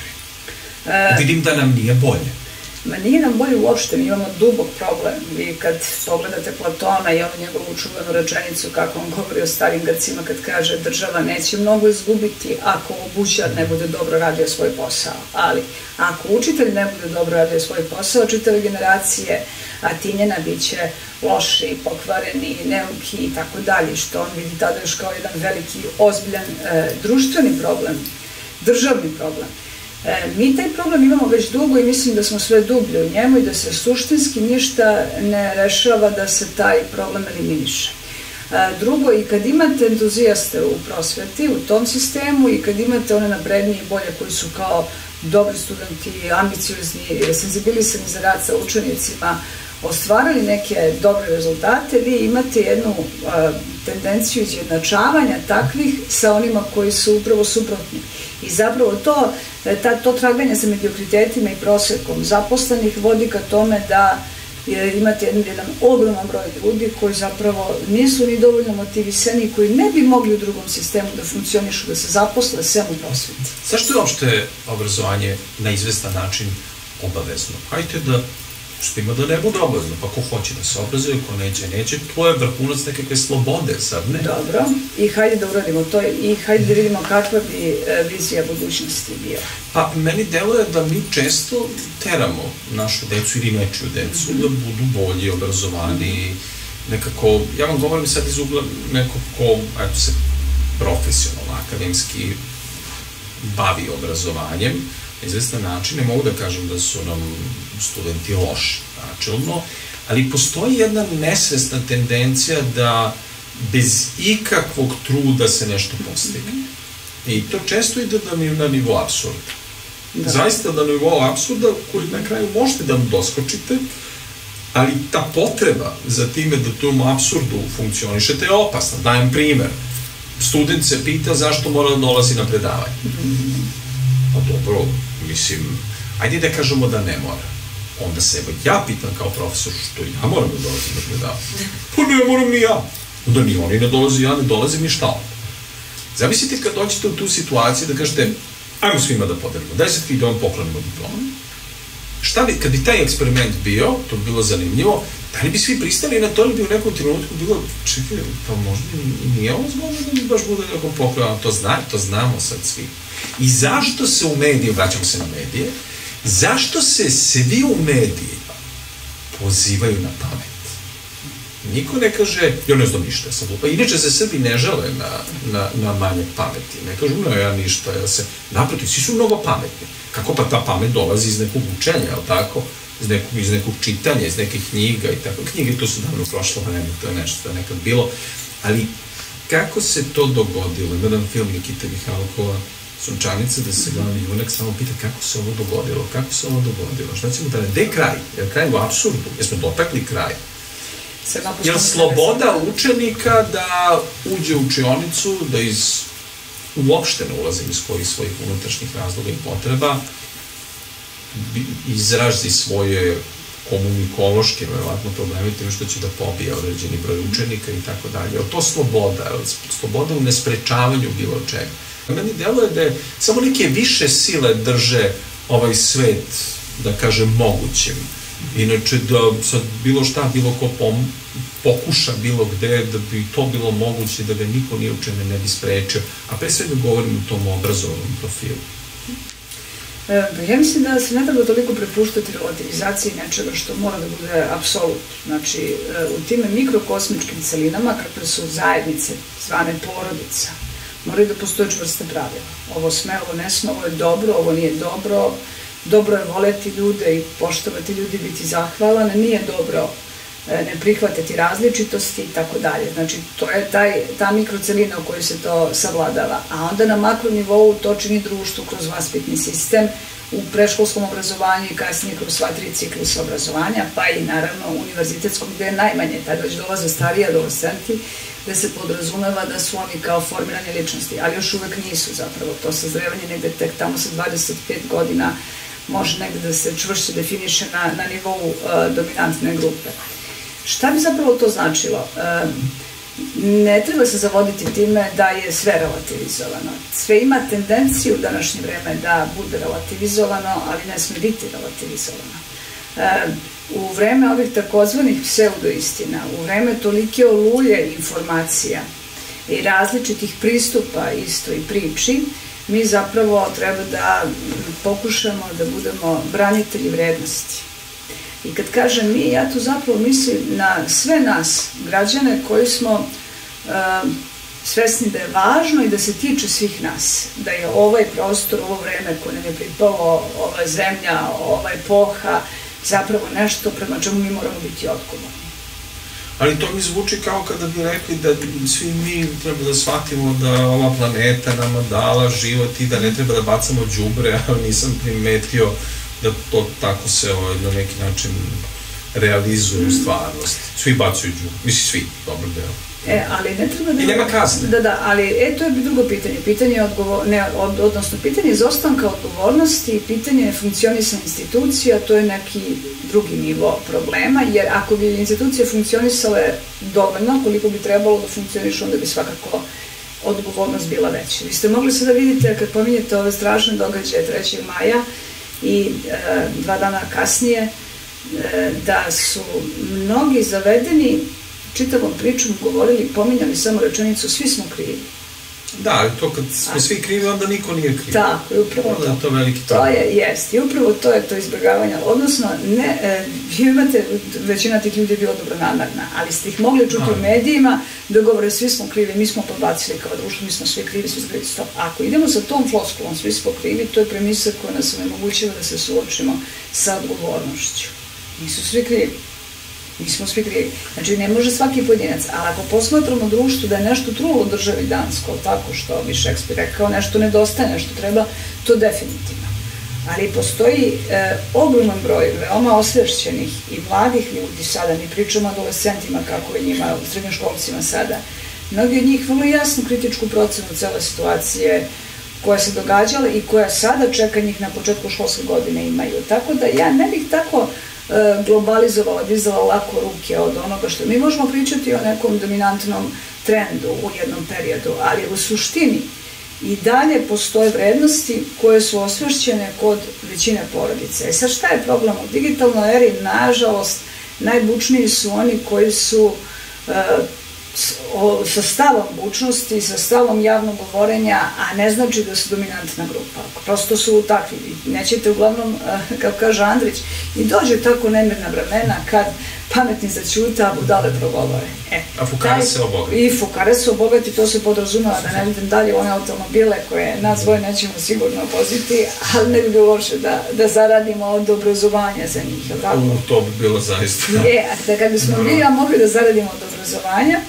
Vidim da nam nije bolje. Ma nije nam bolje uopšte, mi imamo dubok problem. Vi kad pogledate Platona i onu njegovu čuvenu rečenicu kako on govori o starim Grcima kad kaže država neće mnogo izgubiti ako obućar ne bude dobro radio svoj posao. Ali ako učitelj ne bude dobro radio svoj posao, čitave generacije Atinjana bit će loši, pokvareni, neuki i tako dalje, što on vidi tada još kao jedan veliki, ozbiljan društveni problem, državni problem. Mi taj problem imamo već dugo i mislim da smo sve dublje u njemu i da se suštinski ništa ne rešava da se taj problem eliminiše. Drugo, i kad imate entuzijaste u prosveti, u tom sistemu, i kad imate one naprednije i bolje koji su kao dobri studenti, ambiciozni, senzibilisani za rad sa učenicima, ostvarali neke dobre rezultate, vi imate jednu tendenciju izjednačavanja takvih sa onima koji su upravo suprotni. I zapravo to traganje sa mediokritetima i prosekom zaposlenih vodi ka tome da imate jedan ogroman broj ljudi koji zapravo nisu ni dovoljno motivisani, koji ne bi mogli u drugom sistemu da funkcionišu, da se zaposle sem u prosveti. Zašto je uopšte obrazovanje na izvestan način obavezno? Hajde da pustimo da ne bude obavezno, pa ko hoće da se obrazuje, ko neće, to je vrhunac nekakve slobode, sad ne? Dobro, i hajde da uradimo to i hajde da vidimo kakva bi vizija budućnosti bila. Pa, meni deluje da mi često teramo našu decu ili nečiju decu da budu bolji, obrazovani, nekako, ja vam govorim sad iz ugla nekog ko, eto se, profesionalno, akademski bavi obrazovanjem, na izvestan način, ne mogu da kažem da su nam studenti loši, načelno, ali postoji jedna nesvesna tendencija da bez ikakvog truda se nešto postigne. I to često ide na nivo apsurda. Zaista na nivo apsurda koji na kraju možete da vam doskočite, ali ta potreba za time da tom apsurdu funkcionišete je opasna. Dajem primer. Student se pita zašto mora da dolazi na predavanje. Pa dobro, mislim, ajde da kažemo da ne mora. Onda se ja pitam kao profesor što ja moram da dolazim na predavanje. Pa ne moram ni ja. Onda ni oni ne dolazi, ja ne dolazim, ni šta onda. Zamislite kad dođete u tu situaciju da kažete, ajmo svima da podelimo, daj sad vi da vam poklonimo diplomu. Šta bi, kad bi taj eksperiment bio, to bi bilo zanimljivo, da li bi svi pristali na to ili bi u nekom trenutku bilo, čekaj, pa možda nije ovo zgodno da mi baš bude nekom poklonimo, to znamo sad svi. I zašto se u mediji, vraćamo se na medije, zašto se svi u mediji pozivaju na pamet? Niko ne kaže, ja ne znam ništa, sam glupa. Inače se Srbi ne žele na manje pameti. Ne kažu, ne, ja ništa, naprotiv, svi su mnogo pametni. Kako pa ta pamet dolazi iz nekog učenja, ali tako? Iz nekog čitanja, iz nekih knjiga i tako. Knjige to su davno prošlo vreme, to je nešto što je nekad bilo. Ali kako se to dogodilo? Jedan film Nikite Mihalkova, Sunčanica, da se glavni junak samo pita kako se ovo dogodilo, šta ćemo da ne, gde je kraj? Je kraj u apsurdu? Jesmo dotakli kraj? Je li sloboda učenika da uđe u učionicu, da uopšte ne ulazim iz kojih svojih unutrašnjih razloga i potreba, izrazi svoje komunikološke, verovatno, probleme time što će da pobije određeni broj učenika i tako dalje. Je to sloboda? Sloboda u nesprečavanju bilo čega? Meni deluje da je samo neke više sile drže ovaj svet, da kažem, mogućim. Inače, da sad bilo šta, bilo ko pokuša bilo gde, da bi to bilo moguće, da ga niko nije učene ne bi sprečio. A pre svega govorim u tom obrazovnom profilu. Ja mislim da se ne treba toliko prepuštati relativizaciji nečega što mora da bude apsolut. Znači, u tim mikrokosmičkim celinama, kakve su zajednice, zvane porodica, moraju da postoje čvrste pravila. Ovo sme, ovo ne sme, ovo je dobro, ovo nije dobro. Dobro je voleti ljude i poštovati ljudi, biti zahvalan, nije dobro ne prihvatiti različitosti i tako dalje. Znači, to je ta mikrocelina u kojoj se to savladava. A onda na makronivou to čini društvo kroz vaspitni sistem, u predškolskom obrazovanju i kasnije kroz sva 3 ciklusa obrazovanja, pa i naravno univerzitetskom gde je najmanje, tada već dolaze stariji adolescenti, gde se podrazumeva da su oni kao formirane ličnosti, ali još uvek nisu zapravo. To sazrevanje negde tek tamo sa 25 godina može negde da se čvršće definiše na nivou dominantne grupe. Šta bi zapravo to značilo? Ne treba se zavoditi time da je sve relativizovano. Sve ima tendenciju u današnje vreme da bude relativizovano, ali ne sme biti relativizovano. U vreme ovih takozvanih pseudoistina, u vreme tolike oluje informacija i različitih pristupa istoj priči, mi zapravo treba da pokušamo da budemo branitelji vrednosti. I kad kažem mi, ja tu zapravo mislim na sve nas, građane, koji smo svesni da je važno i da se tiče svih nas, da je ovaj prostor, ovo vreme koje nam je pripalo, ova zemlja, ova epoha, zapravo nešto prema čemu mi moramo biti odgovorni. Ali to mi zvuči kao kada bi rekli da svi mi treba da shvatimo da ova planeta nama dala život i da ne treba da bacamo đubre, ali nisam primetio da to tako se na neki način realizuje u stvarnosti. Svi bacaju đubre, misli svi, dobro deo. Ali ne treba da... I nema kazne. Da, ali to je drugo pitanje. Pitanje izostanka odgovornosti, pitanje funkcionisanja institucija, to je neki drugi nivo problema, jer ako bi institucije funkcionisale dovoljno, koliko bi trebalo da funkcioniš, onda bi svakako odgovornost bila veća. Vi ste mogli sada vidite, kad pominjete ove strašne događaje 3. maja i 2 dana kasnije, da su mnogi zavedeni čitavom pričom govorili, pominjali samo rečenicu, svi smo krivi. Da, ali to kad smo svi krivi, onda niko nije kriv. Tako, i upravo to. To je veliki to jest, i upravo to je to izbjegavanje. Odnosno, vi imate, većina tih ljudi je bila dobronamerna, ali ste ih mogli čuti u medijima da govore svi smo krivi, mi smo podbacili kao društvo, mi smo svi krivi, svi smo krivi. Stop. Ako idemo sa tom floskulom, svi smo krivi, to je premisa koja nas onemogućava da se suočimo sa odgovornošću. Nisu svi krivi. Mi smo svi krivi. Znači, ne može svaki pojedinac, ali ako posmatramo društvu da je nešto trulo u državi dansko, tako što bi Šekspir rekao, nešto nedostaje, nešto treba, to definitivno. Ali postoji ogroman broj veoma osvešćenih i mladih ljudi sada, mi pričamo o adolescentima kako je njima, u srednjoškolcima sada, mnogi od njih vrlo jasnu kritičku procenu cele situacije koja se događala i koja sada čeka njih na početku školske godine imaju. Tako da ja ne bih tako globalizovala, dizala lako ruke od onoga što mi možemo pričati o nekom dominantnom trendu u jednom periodu, ali u suštini i dalje postoje vrednosti koje su osvešćene kod većine porodice. I sad šta je problem? U digitalnoj eri, nažalost, najbučniji su oni koji su sa stavom bučnosti, sa stavom javnog govorenja, a ne znači da su dominantna grupa. Prosto su takvi. Nećete uglavnom, kako kaže Andrić, i dođe tako nemirna vremena kad pametni zaćuta, a budale progovore. A fukare se obogati. I fukare se obogati, to se podrazumeva, da ne idem dalje u one automobile koje nas dvoje nećemo sigurno voziti, ali ne bi bilo loše da zaradimo od obrazovanja za njih. To bi bilo zaista. Da kad bismo mi mogli da zaradimo od obrazovanja,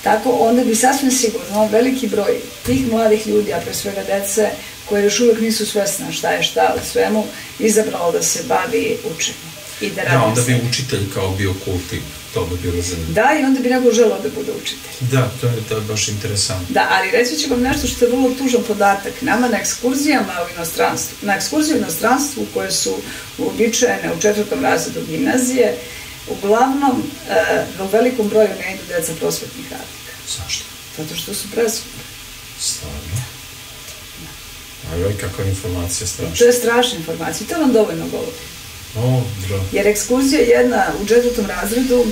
tako, onda bi sasvim sigurno veliki broj tih mladih ljudi, a pre svega dece, koje još uvek nisu svesna šta je šta u svemu, izabralo da se bavi učenjem. i da radi. Da, onda bi učitelj kao bio kultiv, to bi bilo zanimljivo. Da, i onda bi neko želeo da bude učitelj. Da, to je baš interesantno. Da, ali reći ću vam nešto što je vrlo tužan podatak. Nama na ekskurzijama u inostranstvu, na ekskurziju u inostranstvu koje su uobičajene u 4. razredu gimnazije, uglavnom u velikom broju ne idu deca prosvetnih radnika. Zašto? Zato što su preskupe. Stvarno? Ajoj, kakva informacija strašna. To je strašna informacija, to vam dovoljno govori. O, da. Jer ekskurzija jedna u 4. razredu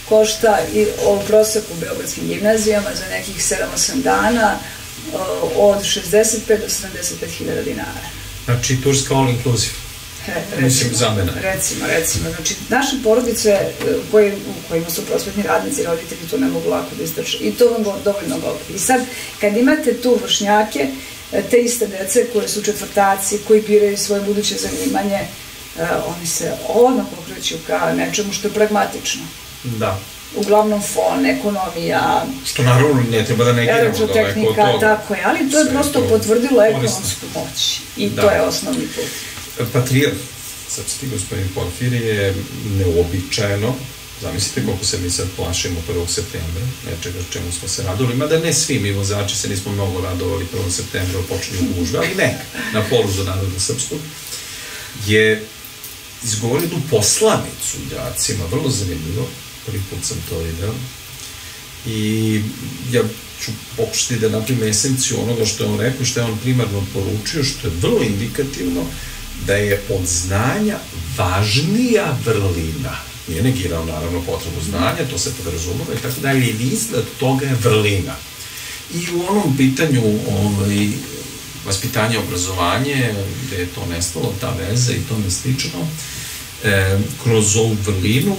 košta i o proseku u beogradskim gimnazijama za nekih 7-8 dana od 65 do 75.000 dinara. Znači, Turska all inclusive. Mislim, zamena. Recimo. Znači, naše porodice u kojima su prosvetni radnici, roditelji to ne mogu lako da izdrže. I to vam dovoljno govori. I sad, kad imate tu vršnjake, te iste dece koje su četvrtaci, koji biraju svoje buduće zanimanje, oni se odmah pokreću ka nečemu što je pragmatično. Da. Uglavnom fon, ekonomija, što naravno ne treba da negiramo elektrotehnika, tako je, ali to je prosto potvrdilo ekonomsku moć i to je osnovni put. Patrijarh srpski gospodin Porfirije je neuobičajeno, zamislite koliko se mi sad plašimo 1. septembra, nečega čemu smo se radovali, mada ne svi mi vozači se nismo mnogo radovali 1. septembra, počinju gužve, ali neka, na polužu naroda srpskog, je izgovorio jednu poslanicu đacima, vrlo zanimljivo, prvi put sam to video, i ja ću pokušati da napravim esenciju onoga što je on rekao, što je on primarno poručio, što je vrlo indikativno, da je od znanja važnija vrlina. Nije negirao, naravno, potrebu znanja, to se podrazumeva i tako dalje, i iznad toga je vrlina. I u onom pitanju vaspitanje, obrazovanje, gde je to nestalo, ta veza i tome slično, kroz ovu vrlinu,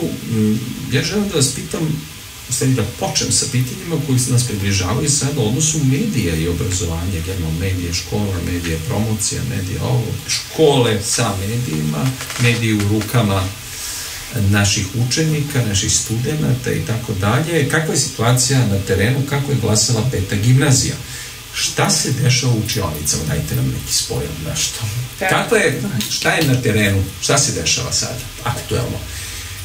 ja želim da vas pitam, da počnem sa pitanjima koji nas približavaju sad u odnosu medija i obrazovanja, generalno medije, škola, medije, promocija, medije ovo, škole sa medijima, mediji u rukama naših učenika, naših studenta i tako dalje. Kakva je situacija na terenu, kako je glasala 5. gimnazija? Šta se dešava u učionicama? Dajte nam neki spojam nešto. Šta je na terenu? Šta se dešava sad, aktuelno?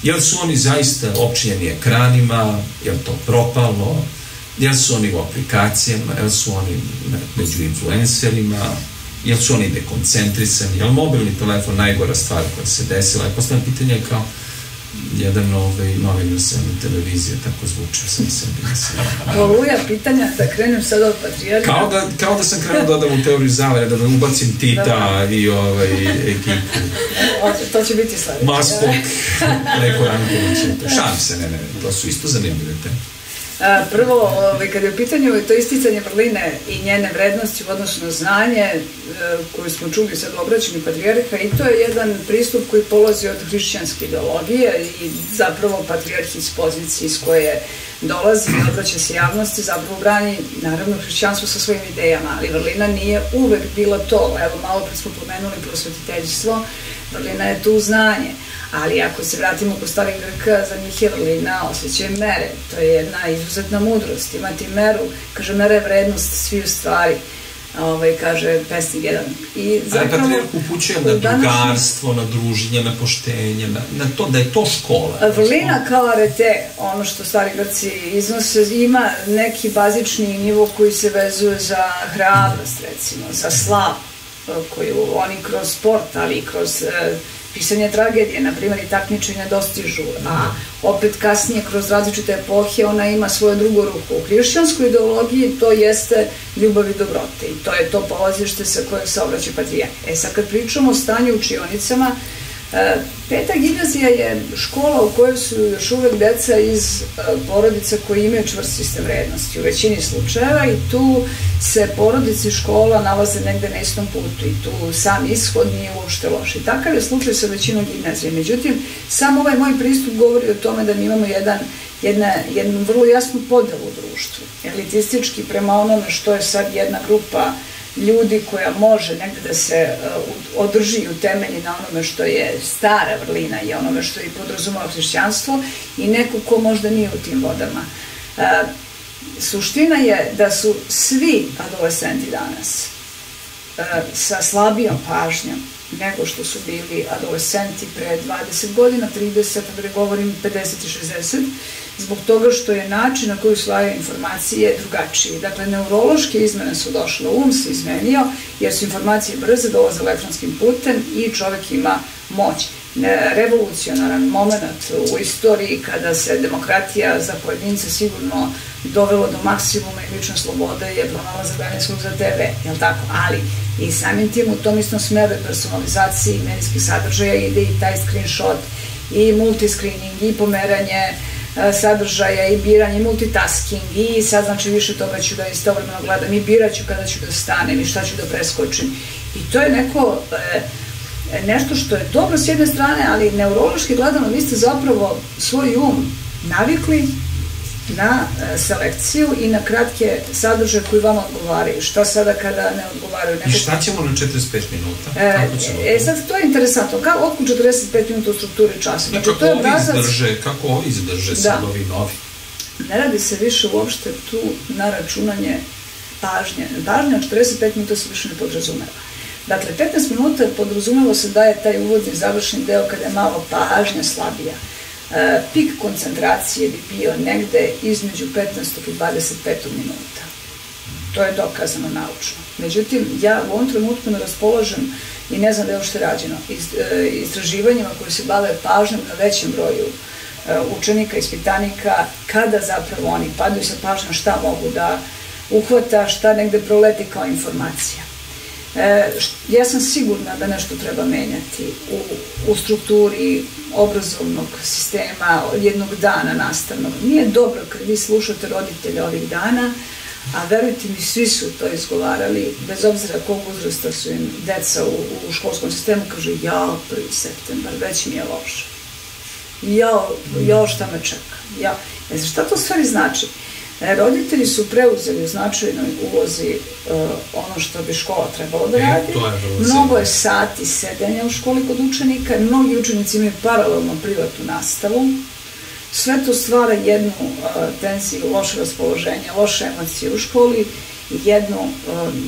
Jel su oni zaista opčinjeni ekranima, jel to propalo, jel su oni u aplikacijama, jel su oni među influencerima, jel su oni dekoncentrisani, jel mobilni telefon najgora stvar koja se desila? Ja postavljam pitanje kao jedan novinar sa televizije, tako zvučio sam sebi. Oluja pitanja, da krenem sad od patrijarha. Kao da sam krenuo da odam u teoriju zavere, da ubacim Tita i ekipu. To će biti sledeće. Maspok, Leko Ranković. Šalim se, ne, to su isto zanimljive teme. Prvo, kada je u pitanju to isticanje vrline i njene vrednosti u odnosu na znanje, koju smo čuli sad u obraćanju patrijarha, i to je jedan pristup koji polazi od hrišćanske ideologije i zapravo patrijarh iz pozicije iz koje dolazi i obraća se javnosti, zapravo brani, naravno, hrišćanstvo sa svojim idejama, ali vrlina nije uvek bila to. Evo, malo pre smo pomenuli prosvetiteljstvo, vrlina je tu znanje. Ali ako se vratimo kod starih Grka, za njih je vrlina osjećaj mere. To je jedna izuzetna mudrost. Imati meru, kaže, mera je vrednost svih stvari, kaže pesnik jedan. Ali patrijarh upućuje na drugarstvo, na druženje, na poštenje, na to da je to škola. Vrlina kao arete, ono što stari Grci iznose, ima neki bazični nivo koji se vezuje za hrabrost, recimo, za slavu, koju oni kroz sport, ali i kroz pisanje tragedije, na primjer, i takmičenja dostižu, a opet kasnije, kroz različite epohe, ona ima svoju drugu ruku. U hrišćanskoj ideologiji to jeste ljubav i dobrote i to je to polazište sa kojeg se obraća patrijarh. Sad kad pričamo o stanju u učionicama, 5. gimnazija je škola u kojoj su još uvek deca iz porodica koji imaju čvrst sistem vrednosti u većini slučajeva i tu se porodice i škola nalaze negde na istom putu i tu sam ishod nije uopšte loš. I takav je slučaj sa većinom gimnazije. Međutim, sam ovaj moj pristup govori o tome da mi imamo jednu vrlo jasnu podelu u društvu. Elitistički prema onome što je sad jedna grupa ljudi koja može negde da se održi u temelji na onome što je stara vrlina i onome što je podrazumeva hrišćanstvo i neko ko možda nije u tim vodama. Suština je da su svi adolescenti danas sa slabijom pažnjom nego što su bili adolescenti pre 20 godina, 30, da govorim 50 i 60, zbog toga što je način na koji usvajaju informacije drugačiji. Dakle, neurološke izmene su došle, se izmenio, jer su informacije brze, dolaze elektronskim putem i čovek ima moć. Revolucionaran moment u istoriji kada se demokratija za pojedince sigurno dovelo do maksimuma i lične slobode je pronalazak daljinskog za TV, jel tako? Ali i samim tim u tom istom smeru personalizaciji medijskih sadržaja ide i taj screenshot i multiscreening i pomeranje sadržaja i biranje, multitasking i sad znači više toga ću da istovremeno gledam i birat ću kada ću da stanem i šta ću da preskočim. I to je nešto što je dobro s jedne strane, ali neurološki gledano vi ste zapravo svoj navikli na selekciju i na kratke sadržaje koji vam odgovaraju. Šta sada kada ne odgovaraju? I šta ćemo na 45 minuta? Sad to je interesantno. Otkud 45 minuta u strukturi časa? I kako ovi izdrže sad ovi novi? Ne radi se više uopšte tu na računanje pažnje. Pažnja od 45 minuta se više ne podrazumeva. Dakle, 15 minuta podrazumelo se da je taj uvodni završni deo kada je malo pažnja slabija. Pik koncentracije bi bio negde između 15. i 25. minuta. To je dokazano naučno. Međutim, ja u ovom trenutku ne raspolažem i ne znam da je uopšte rađeno istraživanjima koji se bave pažnjom na većem broju učenika, ispitanika, kada zapravo oni padaju sa pažnjom, šta mogu da uhvata, šta negde proleti kao informacija. Ja sam sigurna da nešto treba menjati u strukturi obrazovnog sistema jednog dana nastavnog. Nije dobro kad vi slušate roditelje ovih dana, a verujte mi, svi su to izgovarali, bez obzira kog uzrasta su im deca u školskom sistemu, kaže, jao, 1. septembar, već mi je loše. Jao, šta me čeka. Šta to stvari znači? Roditelji su preuzeli u značajnoj ulozi ono što bi škola trebalo da radi. Mnogo je sati sedenja u školi kod učenika, mnogi učenici imaju paralelno privatnu nastavu. Sve to stvara jednu tenziju, loše raspoloženje, loše emocije u školi i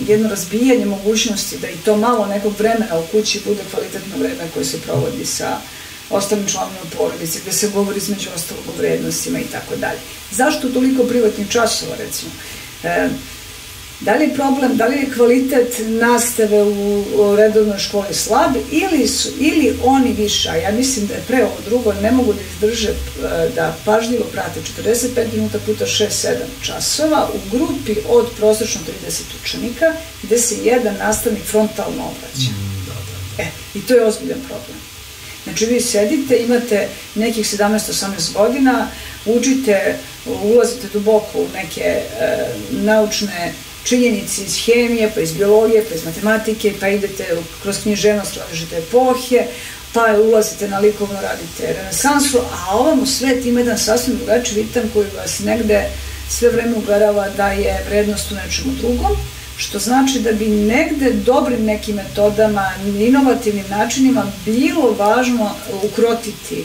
jedno razbijanje mogućnosti da i to malo nekog vremena u kući bude kvalitetno vreme koje se provodi sa ostalim članovima porodice, gde se govori između ostalog o vrednostima i tako dalje. Zašto toliko privatnih časova, recimo? Da li je problem, da li je kvalitet nastave u redovnoj školi slab ili oni više, a ja mislim da je pre ovo drugo, ne mogu da izdrže da pažljivo prate 45 minuta puta 6-7 časova u grupi od prosečno 30 učenika, gde se jedan nastavnik frontalno obraća. I to je ozbiljan problem. Znači, vi sedite, imate nekih 17-18 godina, učite, ulazite duboko u neke naučne činjenice iz hemije, pa iz biologije, pa iz matematike, pa idete kroz književnost, različite epohe, pa ulazite na likovno, radite renesansu, a ovamo svet ima jedan sasvim drugačiji ritam koji vas negde sve vreme uverava da je vrednost u nečemu drugom, što znači da bi negde dobrim nekim metodama, inovativnim načinima bilo važno ukrotiti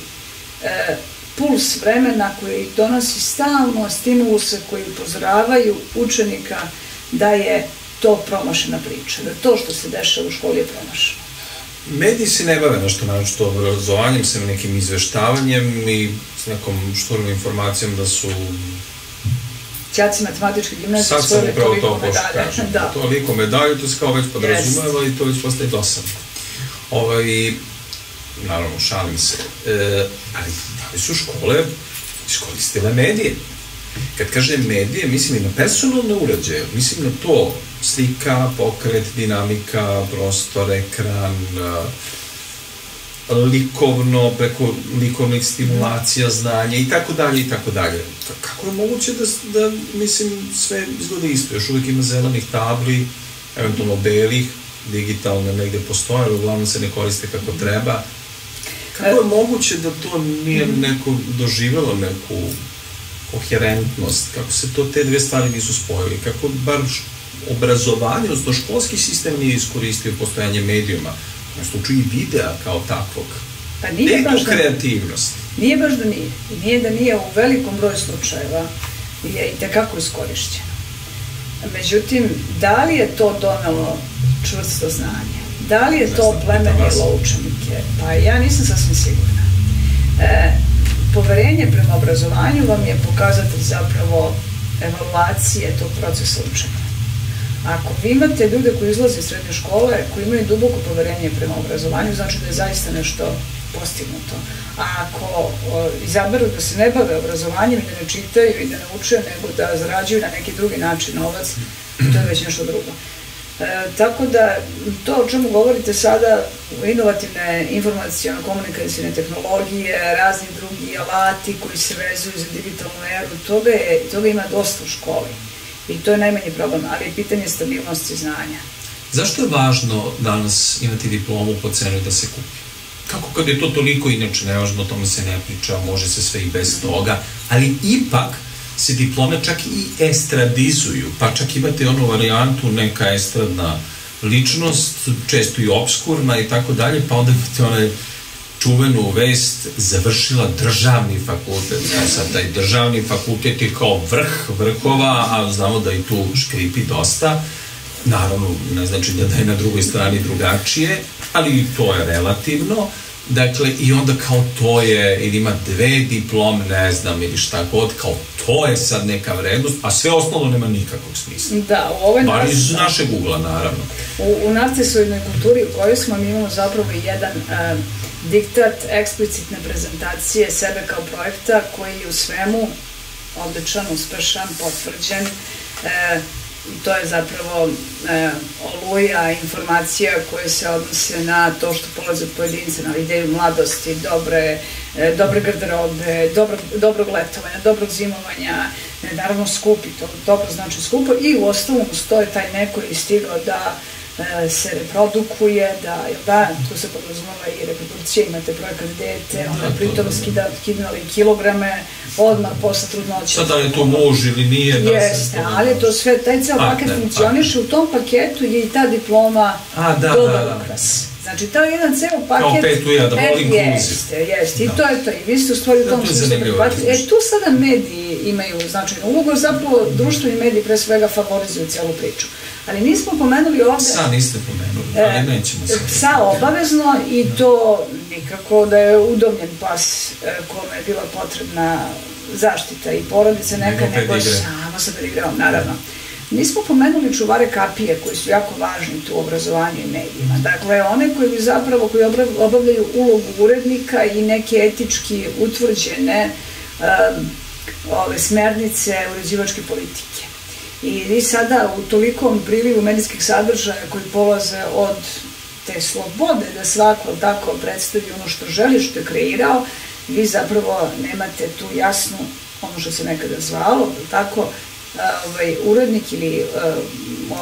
puls vremena koji donosi stalno stimuluse koji upozoravaju učenika da je to promašena priča, da to što se dešava u školi je promašeno. Mediji se ne bave nešto naročito obrazovanjem, sa nekim izveštavanjem i s nekom šturnom informacijom da su đaci matematičke gimnazije sad sam upravo to pošto kažem. Toliko medalje, to se kao već podrazumeva i to već postaje dosadno. Naravno, šalim se. Ali da li su škole iskoristile medije? Kad kažem medije, mislim i na personalne uređaje, mislim na to slika, pokret, dinamika, prostor, ekran, likovno, preko likovnih stimulacija, znanja i tako dalje i tako dalje. Kako je moguće da, mislim, sve izgleda isto? Još uvijek ima zelenih tabli, eventualno belih, digitalne negde postoje, ali uglavnom se ne koriste kako treba. Kako je moguće da to nije neko doživjelo neku koherentnost, kako se to te dve stvari nisu spojili, kako bar obrazovanje, odnosno školski sistem nije iskoristio postojanje medijuma, u slučaju i videa kao takvog. Pa nije baš da kreativnost. Nije baš da nije. Nije da nije, u velikom broju slučajeva je i tekako iskorišćeno. Međutim, da li je to donelo čvrsto znanje. Da li je to plemenilo učenike? Pa ja nisam sasvim sigurna. Poverenje prema obrazovanju vam je pokazatelj zapravo evaluacije tog procesa učenja. Ako vi imate ljude koji izlaze iz srednje škole, koji imaju duboko poverenje prema obrazovanju, znači da je zaista nešto postignuto. A ako izaberu da se ne bave obrazovanjem i da ne čitaju i da ne uče, nego da zarađuju na neki drugi način novac, to je već nešto drugo. Tako da to o čemu govorite sada, inovativne informacijono-komunikacijne tehnologije, razni drugi alati koji se vezuju za digitalnu eru, toga ima dosta u školi. I to je najmanji problem, ali je pitanje stabilnosti znanja. Zašto je važno danas imati diplomu po cenu da se kupi? Kako kad je to toliko inače nevažno, o tome se ne priča, može se sve i bez toga, ali ipak se diplome čak i estradizuju, pa čak imate onu varijantu neka estradna ličnost, često i obskurna i tako dalje, pa onda imate onaj čuvenu vest, završila državni fakultet. Sad, taj državni fakultet je kao vrh vrhova, a znamo da i tu škripi dosta. Naravno, ne znači da je na drugoj strani drugačije, ali to je relativno. Dakle, i onda kao to je, ili ima 2 diplome, ne znam, ili šta god, kao to je sad neka vrednost, a sve ostalo nema nikakvog smisla. Da, u ovoj bar iz našeg ugla, naravno. U narcisoidnoj kulturi u kojoj smo mi imamo zapravo jedan diktat eksplicitne prezentacije sebe kao projekta koji je u svemu odličan, uspešan, potvrđen. I to je zapravo oluja informacija koje se odnose na to što polaze od pojedinca, na ideju mladosti, dobre garderobe, dobrog letovanja, dobrog zimovanja, naravno skupi, to dobro znači skupo i u osnovu stoje taj neko je stigao da se reprodukuje, tu se podrazumava i reprodukcija, imate projekat dete, onda pritom skidali kilograme, odmah posle trudnoće. Sad da je to muž ili nije? Jeste, ali to sve, taj ceo paket funkcioniše, u tom paketu je i ta diploma dobar ukras. Znači, to je jedan ceo paket... Kao petuja, da volim kluziv. Jeste, i to je to. I vi ste u stvari u tom smislu prihvatili. Tu sada mediji imaju značajnu ulogu, zapravo društveni mediji pre svega favorizuju celu priču. Ali nismo pomenuli ovde... Psa niste pomenuli, ali nećemo se... Psa obavezno i to nikako da je udomljen pas kome je bila potrebna zaštita i porodice neka, nego samo sa pedigreom, naravno. Nismo pomenuli čuvare kapije koji su jako važni tu u obrazovanju i medijima. Dakle, one koji zapravo obavljaju ulogu urednika i neke etički utvrđene smernice uređivačke politike. I vi sada u tolikom prilivu medijskih sadržaja koji polaze od te slobode da svako tako predstavi ono što želi, što je kreirao, vi zapravo nemate tu jasnu, ono što se nekada zvalo, tako, urednik ili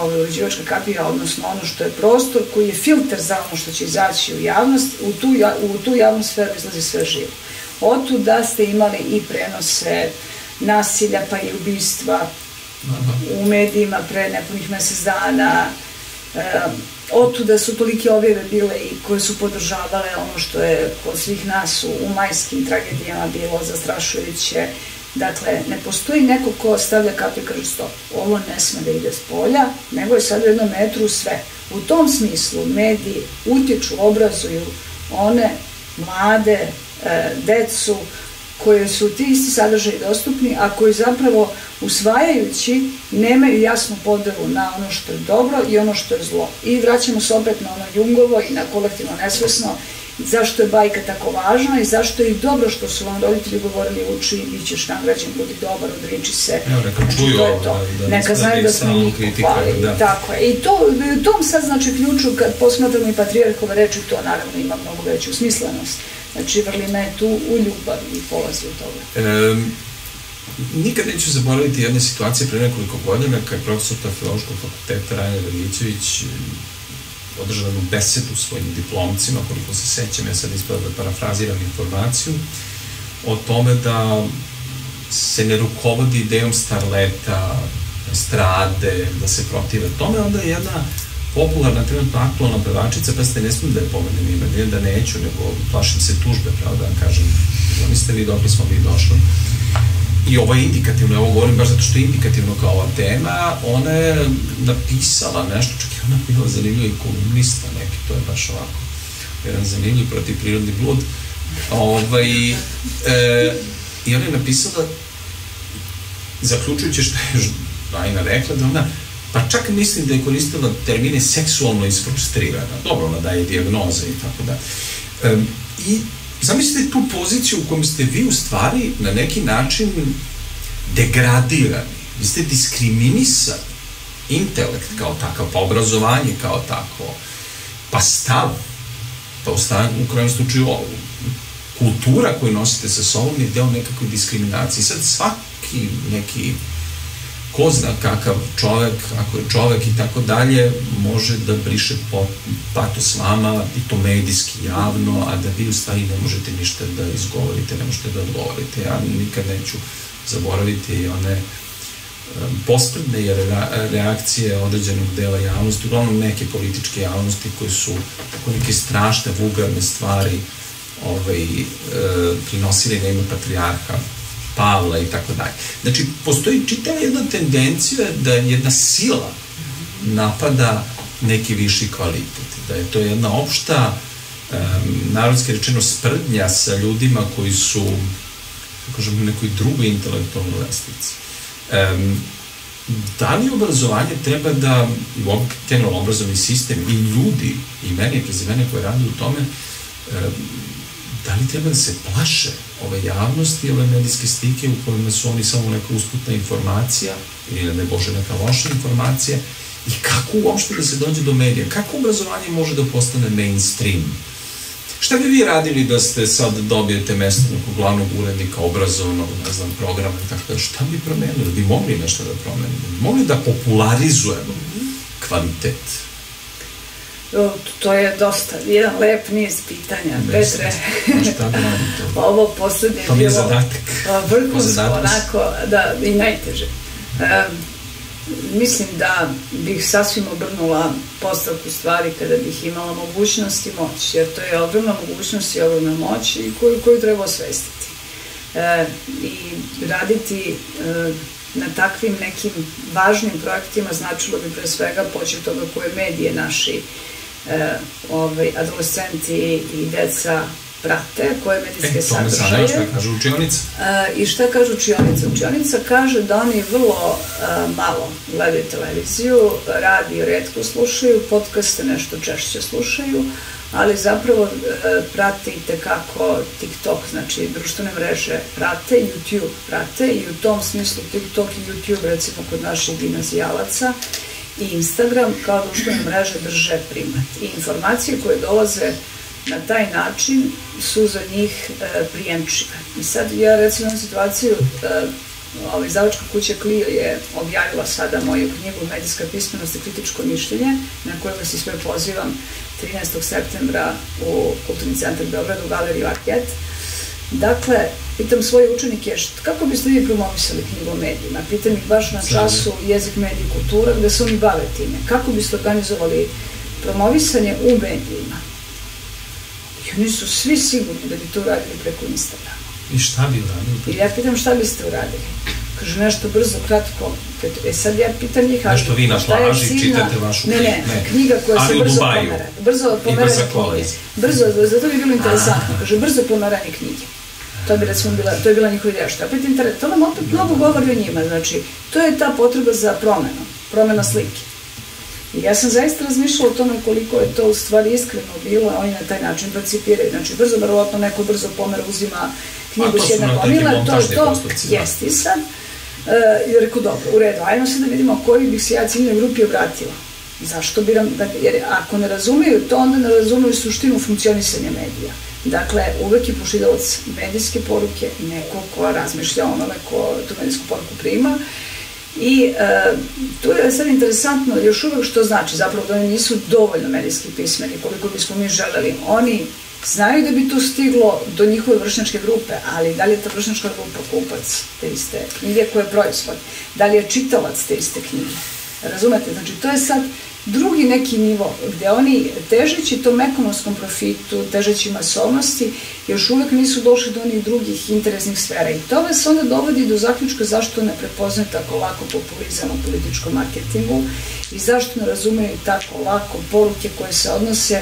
uređivačka kapija, odnosno ono što je prostor koji je filter za ono što će izaći u javnost, u tu javnu sferu izlazi sve živo. Otud da ste imali i prenose nasilja pa i ubistva u medijima pre nepunih mesec dana, otud da su tolike objave bile i koje su podržavale ono što je kod svih nas u majskim tragedijama bilo zastrašujuće. Dakle, ne postoji neko ko stavlja kapu i kaže stop, ovo ne sme da ide s polja, nego je sad u 1 metru sve. U tom smislu mediji utiču, obrazuju one mlade, decu, koje su ti isti sadržaji dostupni, a koji zapravo usvajajući nemaju jasnu podelu na ono što je dobro i ono što je zlo. I vraćamo se opet na ono Jungovo i na kolektivno nesvesno, zašto je bajka tako važna i zašto je i dobro što su vam roditelji govorili uči i bit ćeš nagrađen, budi dobar, odriči se. Neka znaju da smo njih pohvalili. Tako je. I u tom sad znači ključu, kad posmatramo i patrijarhove reči, to naravno ima mnogo veću smislenost. Znači, vrlina je tu u ljubavi i polazi od toga. Nikad neću zaboraviti jedne situacije pre nekoliko godina kad je profesor Filološkog fakulteta Rajna Veljićević održao jednu besedu svojim diplomcima, koliko se sećam, ja sad ispada da parafraziram informaciju, o tome da se ne rukovodi idejom starleta, estrade, da se protive tome, onda je jedna popularna, trenutno aktualna pevačica, pa ste ne smijem da je pomenem ime, nije da neću, nego plašim se tužbe, pravo da vam kažem, zamislite vi dokle smo mi došli. i ovo je indikativno, ovo govorim baš zato što je indikativno kao ova tema, ona je napisala nešto, čak i ona bila zanimljiva i komunista neki, to je baš ovako, jedan zanimljiv protivprirodni blud, i ona je napisala, zaključujući što je Ajna rekla, da ona, pa čak mislim da je koristila termine seksualno isfrustrirana, dobro, ona daje dijagnoze i tako da. I zamislite tu poziciju u kojoj ste vi u stvari na neki način degradirani, vi ste diskriminisani, intelekt kao takav, pa obrazovanje kao takvo, pa stav, pa u krajnjem slučaju kultura koju nosite sa sobom je deo nekakve diskriminacije. Sad svaki neki ko zna kakav čovek, ako je čovek i tako dalje, može da briše patos vama i to medijski javno, a da vi u stvari ne možete ništa da izgovorite, ne možete da odgovorite. Ja nikad neću zaboraviti i one pospredne reakcije određenog dela javnosti, uglavnom neke političke javnosti koje su tako neke strašne, vulgarne stvari prinosili na ime patrijarha Pavla i tako dalje. Znači, postoji čitava jedna tendencija da jedna sila napada neki viši kvalitet, da je to jedna opšta, narodski rečeno, sprdnja sa ljudima koji su, kažem, u nekoj drugoj intelektualnoj lestvici. Da li obrazovanje treba da, generalno obrazovni sistem i ljudi, imena i prezimena koje rade u tome, da li treba da se plaše ove javnosti, ove medijske slike u kojima su oni samo neka usputna informacija ili ne bože neka loša informacija i kako uopšte da se dođe do medija? Kako obrazovanje može da postane mainstream? Šta bi vi radili da ste sad dobijete mesto nekog glavnog urednika obrazovnog, ne znam, programa i tako da, šta bi promenili? Bi mogli nešto da promenili? Bi mogli da popularizujemo kvalitet? To je dosta, jedan lep niz pitanja, Petre. Šta bi radite? Ovo poslednje je bilo vrhunsko, onako, da, i najteže. Mislim da bih sasvim obrnula postavku stvari kada bih imala mogućnost i moć, jer to je ogromna mogućnost i ogromna moć i koju treba osvestiti. I raditi na takvim nekim važnim projektima značilo bi pre svega poći od toga koje medije naši adolescenti i deca prate, koje medijske sadržaje. Šta kaže učionica? I šta kaže učionica? Učionica kaže da oni vrlo malo gledaju televiziju, radio retko slušaju, podcaste nešto češće slušaju, ali zapravo prate i tekako TikTok, znači društvene mreže prate, YouTube prate i u tom smislu TikTok i YouTube recimo kod naših gimnazijalaca i Instagram kao društvene mreže drže primat. I informacije koje dolaze na taj način su za njih prijemčive. I sad ja recimo imam situaciju, izdavačka kuća Clio je objavila sada moju knjigu Medijska pismenost i kritičko mišljenje, na koju vas i sve pozivam 13. septembra u Kulturni centar Beograd u galeriju Arket. Dakle, pitam svoje učenike kako biste vi promovisali knjigu o medijima? Pitam ih baš na času jezik, medij i kultura gde se oni bave time. Kako biste organizovali promovisanje u medijima? I oni su svi sigurni da bi to uradili preko Instagrama. I šta bi uradili? I ja pitam šta biste uradili? Kaže nešto brzo, kratko. Sad ja pitam njih... Nešto vi na plaži čitate vašu knjigu. Ne, knjiga koja se brzo pomera. Brzo pomeranje knjige. Brzo, zato bi bilo interesantno. Kaže, brzo pomeranje knjige. To je bila njihova ideja. Šta opet interesantno? To nam opet mnogo govori o njima. Znači, to je ta potreba za promena slike. I ja sam zaista razmišljala o tome koliko je to u stvari iskreno bilo, a oni na taj način percipiraju. Znači, verovatno neko brzo pomera, uzima knjigu s jedne komile, to jeste i sad. I rekao, dobro, u redu, ajmo se da vidimo koji bih se ja ciljnoj grupi obratila. Zašto biram, jer ako ne razumeju to, onda ne razumeju suštinu funkcionisanja medija. Dakle, uvek je pošiljalac medijske poruke neko ko razmišlja onome ko tu medijsku poruku prima. I tu je sad interesantno još uvek što znači zapravo da oni nisu dovoljno medijski pismeni koliko bismo mi želeli. Oni znaju da bi to stiglo do njihove vršnjačke grupe, ali da li je ta vršnjačka grupa kupac te iste knjige koje je proizvod? Da li je čitalac te iste knjige? Razumete? Znači to je sad drugi neki nivo, gde oni težeći tom ekonomskom profitu, težeći masovnosti, još uvek nisu došli do onih drugih interesnih sfera. I to vas onda dovodi do zaključka zašto ne prepoznaju tako lako populizam u političkom marketingu i zašto ne razumeju tako lako poruke koje se odnose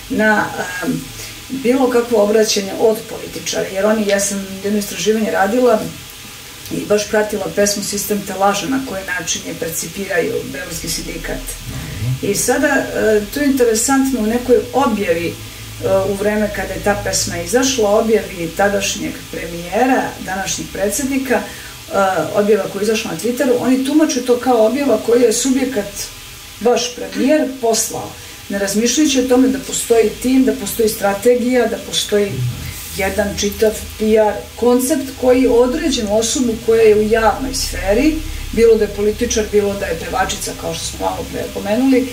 na bilo kakvo obraćanje od političara. Jer oni, ja sam jedno istraživanje radila i baš pratila pesmu Sistem te laže, na koji način je percipiraju Beogradski sindikat. I sada, to je interesantno, u nekoj objavi u vreme kada je ta pesma izašla, objavi tadašnjeg premijera, današnjeg predsjednika, objava koja je izašla na Twitteru, oni tumače to kao objava koju je subjekat, baš premijer, poslao. Ne razmišljajući o tome da postoji tim, da postoji strategija, da postoji jedan čitav PR koncept koji određenu osobu koja je u javnoj sferi, bilo da je političar, bilo da je pevačica, kao što smo malo pre pomenuli,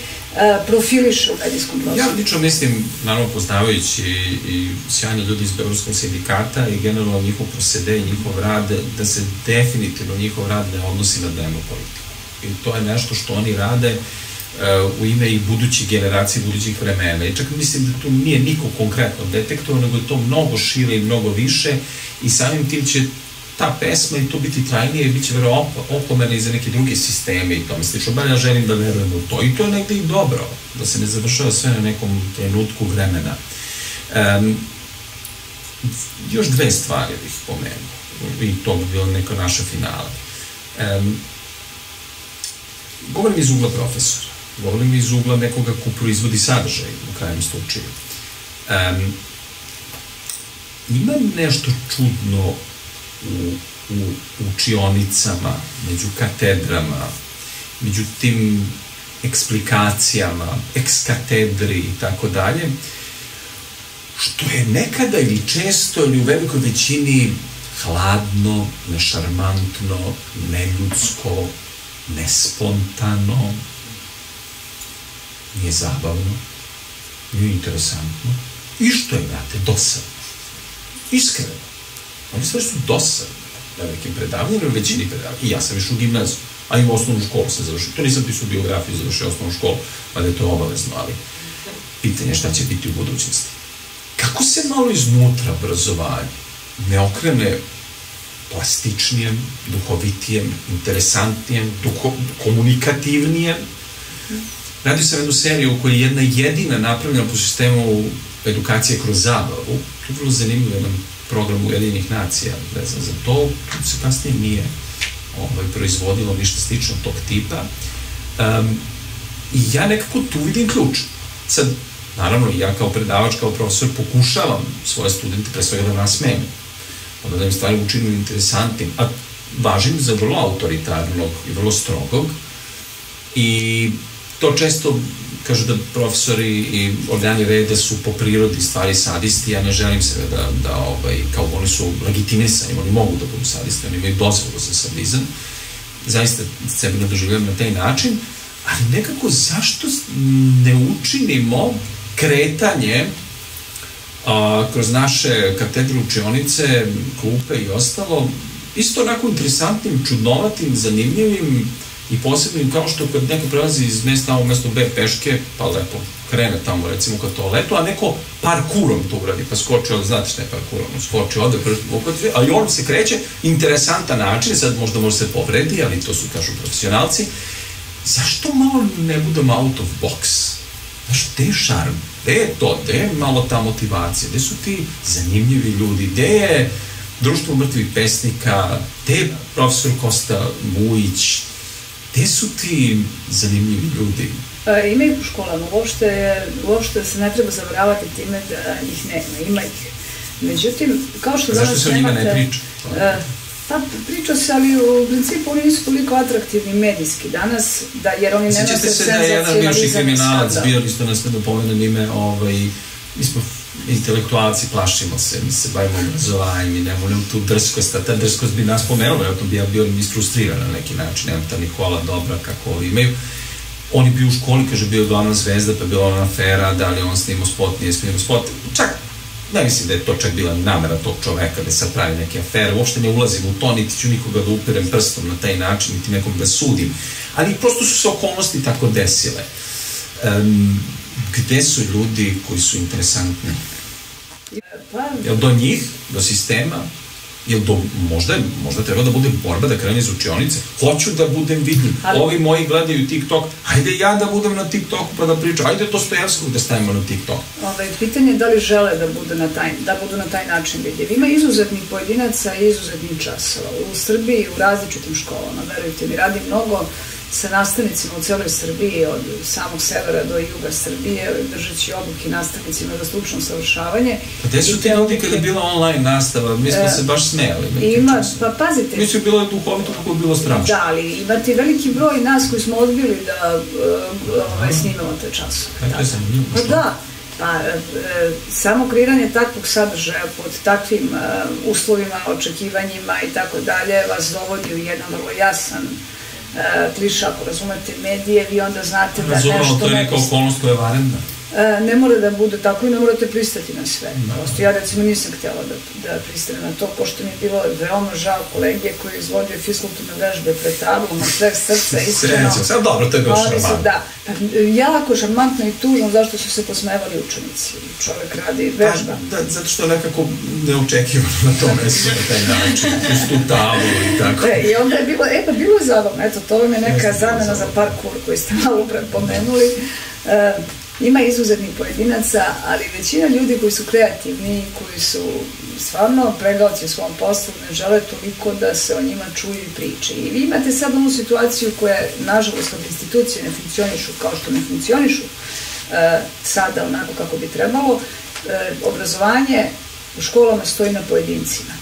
profiliše u medijskom prostoru. Ja lično mislim, naravno poznavajući i sjajni ljudi iz Beogradskog sindikata i generalno njihov prosede i njihov rad, da se definitivno njihov rad ne odnosi na dnevnu politiku. I to je nešto što oni rade u ime i budućih generacija, budućih vremena. I čak mislim da tu nije niko konkretno detektovano, nego je to mnogo šire i mnogo više i samim tim će ta pesma i to biti trajnije i bit će opomene i za neke druge sisteme i tome slično. Bar ja želim da verujem u to. I to je negde i dobro, da se ne završava sve na nekom trenutku vremena. Još dve stvari bih pomenuo i to bi bilo neka naša finala. Govorim iz ugla profesora. Govorim iz ugla nekoga ko proizvodi sadržaj u krajem slučaju. Ima nešto čudno u učionicama, među katedrama, među tim eksplikacijama, ekskatedri i tako dalje, što je nekada ili često ili u velikoj većini hladno, nešarmantno, neljudsko, nespontano, nije zabavno, nije interesantno i što je, brate, dosadno. Iskreno. Oni stvari su dosadne na nekim predavanjima, na većini predavanja. I ja sam išao u gimnaziju, a i u osnovnu školu sam završio. To nisam pisao biografiju, završio osnovnu školu, pa da je to obavezno, ali pitanje šta će biti u budućnosti. Kako se malo iznutra obrazovanje ne okrene plastičnijem, duhovitijem, interesantnijem, komunikativnijem? Radio sam jednu seriju u kojoj je jedna jedina napravljena po sistemu edukacije kroz zabavu. To je vrlo zanimljivo, jedan program Ujedinjenih nacija, vezan za to, se kasnije nije proizvodilo ništa slično tog tipa. I ja nekako tu vidim ključ. Sad, naravno, ja kao predavač, kao profesor, pokušavam svoje studente pre svega da nasmejem, onda da im stvari učinim interesantnim, a važim za vrlo autoritarnog i vrlo strogog. I to često kažu da profesori i organi reda su po prirodi stvari sadisti, ja ne želim sebe da kao oni su legitimisani, oni mogu da budu sadisti, oni imaju dozvolu za sadizam, zaista sebe ne doživljam na taj način, ali nekako zašto ne učinimo kretanje kroz naše katedre, učionice, klupe i ostalo, isto onako interesantnim, čudnovatim, zanimljivim i posebnim, kao što kad neko prelazi iz mesta A u mesto B peške, pa lepo krene tamo recimo ka toaletu, a neko parkurom to uradi, pa skoči ovdje, znate šta je parkurom, skoči ovdje, ali on se kreće, interesantan način, sad možda može se povredi, ali to su, kažu, profesionalci. Zašto malo ne budemo out of box? Znaš, gde je šarm? Gde je to? Gde je malo ta motivacija? Gde su ti zanimljivi ljudi? Gde je društvo mrtvih pesnika? Gde je profesor Kosta Vujić? Gde su ti zanimljivi ljudi? Ima ih u školama, uopšte se ne treba zaboravati time da ih nema, ima ih. Međutim, kao što danas nemate... Zašto se o njima ne priča? Pa priča se, ali u principu oni nisu toliko atraktivni medijski danas, jer oni ne nose senzacionalizam. Sjećate se da je jedan bivši kriminalac bio, isto nas ne dopomenem ime, mi smo intelektualci, plašimo se, mi se bavimo obrazovanjem i ne volim tu drskost, a ta drskost bi nas pomenula, ja bi ja bio isfrustriran na neki način, nemam ta Nikola Dobra kako ovi imaju. On je bio u školi, kaže, bio glavna zvezda, pa je bila ona afera, da li on snimao spot, nije snimao spot, čak, ne mislim da je to čak bila namera tog čoveka da sad pravi neke afere, uopšte ne ulazim u to, niti ću nikoga da upirem prstom na taj način, niti nekom da sudim, ali prosto su se okolnosti tako desile. Gde su ljudi koji su interesantni? Je li do njih, do sistema? Možda treba da bude borba da krene iz učionice? Hoću da budem vidljiv. Ovi moji gledaju TikTok, hajde ja da budem na TikToku pa da pričam, hajde Dostojevskog da stavimo na TikTok. Pitanje je da li žele da budu na taj način vidljivi. Ima izuzetnih pojedinaca i izuzetnih časova. U Srbiji, u različitim školama, verujte mi, radim mnogo sa nastavnicima u celoj Srbiji, od samog severa do juga Srbije, držeći obuke nastavnicima za stručno savršavanje. Pa gde su ti ljudi kada je bila online nastava? Mi smo se baš smejali. Pa pazite. Mi su bilo duhovito kako je bilo strašno. Da, ali imate veliki broj nas koji smo odbili da snimamo te časove. Kako je zanimljivo? Pa da. Samo kreiranje takvog sadržaja pod takvim uslovima, očekivanjima i tako dalje vas dovodi u jedan vrlo jasan kliša, ako razumete medije, vi onda znate da nešto... Razumemo, to je neka okolnost koja je vanredna. Ne mora da bude tako i ne morate pristati na sve. Prosto ja recimo nisam htjela da pristanem na to, pošto mi je bilo veoma žao kolege koji je izvodio fiskulturne vežbe pred tablom, od sveg srca, iskreno. Sad dobro, to je bilo šarmantno. Da, jako šarmantno i tužno zašto su se posmevali učenici. Čovek radi vežba. Zato što je nekako neočekivano na to mesto na taj način, uz tu tablu i tako. I onda je bilo je zabavno, eto, to vam je neka zamena za parkour koji ste malo upred pomenuli. Ima izuzetnih pojedinaca, ali većina ljudi koji su kreativni, koji su stvarno pregaoci u svom poslu, ne žele toliko da se o njima čuju i priče. I vi imate sad onu situaciju koja, nažalost, kad institucije ne funkcionišu kao što ne funkcionišu sada onako kako bi trebalo, obrazovanje u školama stoji na pojedincima.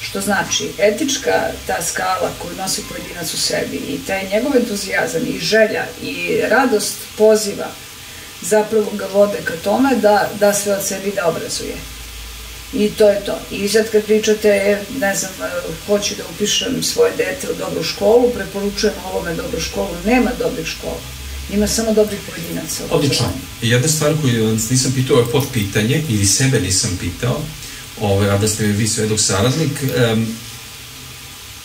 Što znači, etička ta skala koju nosi pojedinac u sebi i taj njegov entuzijazam i želja i radost poziva zapravo ga vode ka tome da sve od sebi da obrazuje. I to je to. I sad kad pričate, ne znam, hoću da upišem svoje dete u dobru školu, preporučujem ovome dobru školu, nema dobrih škola. Ima samo dobrih pojedinaca. Odlično. Jedna stvar koju vas nisam pitao je podpitanje, ili sebe nisam pitao, a da ste mi vi svedok saradnik,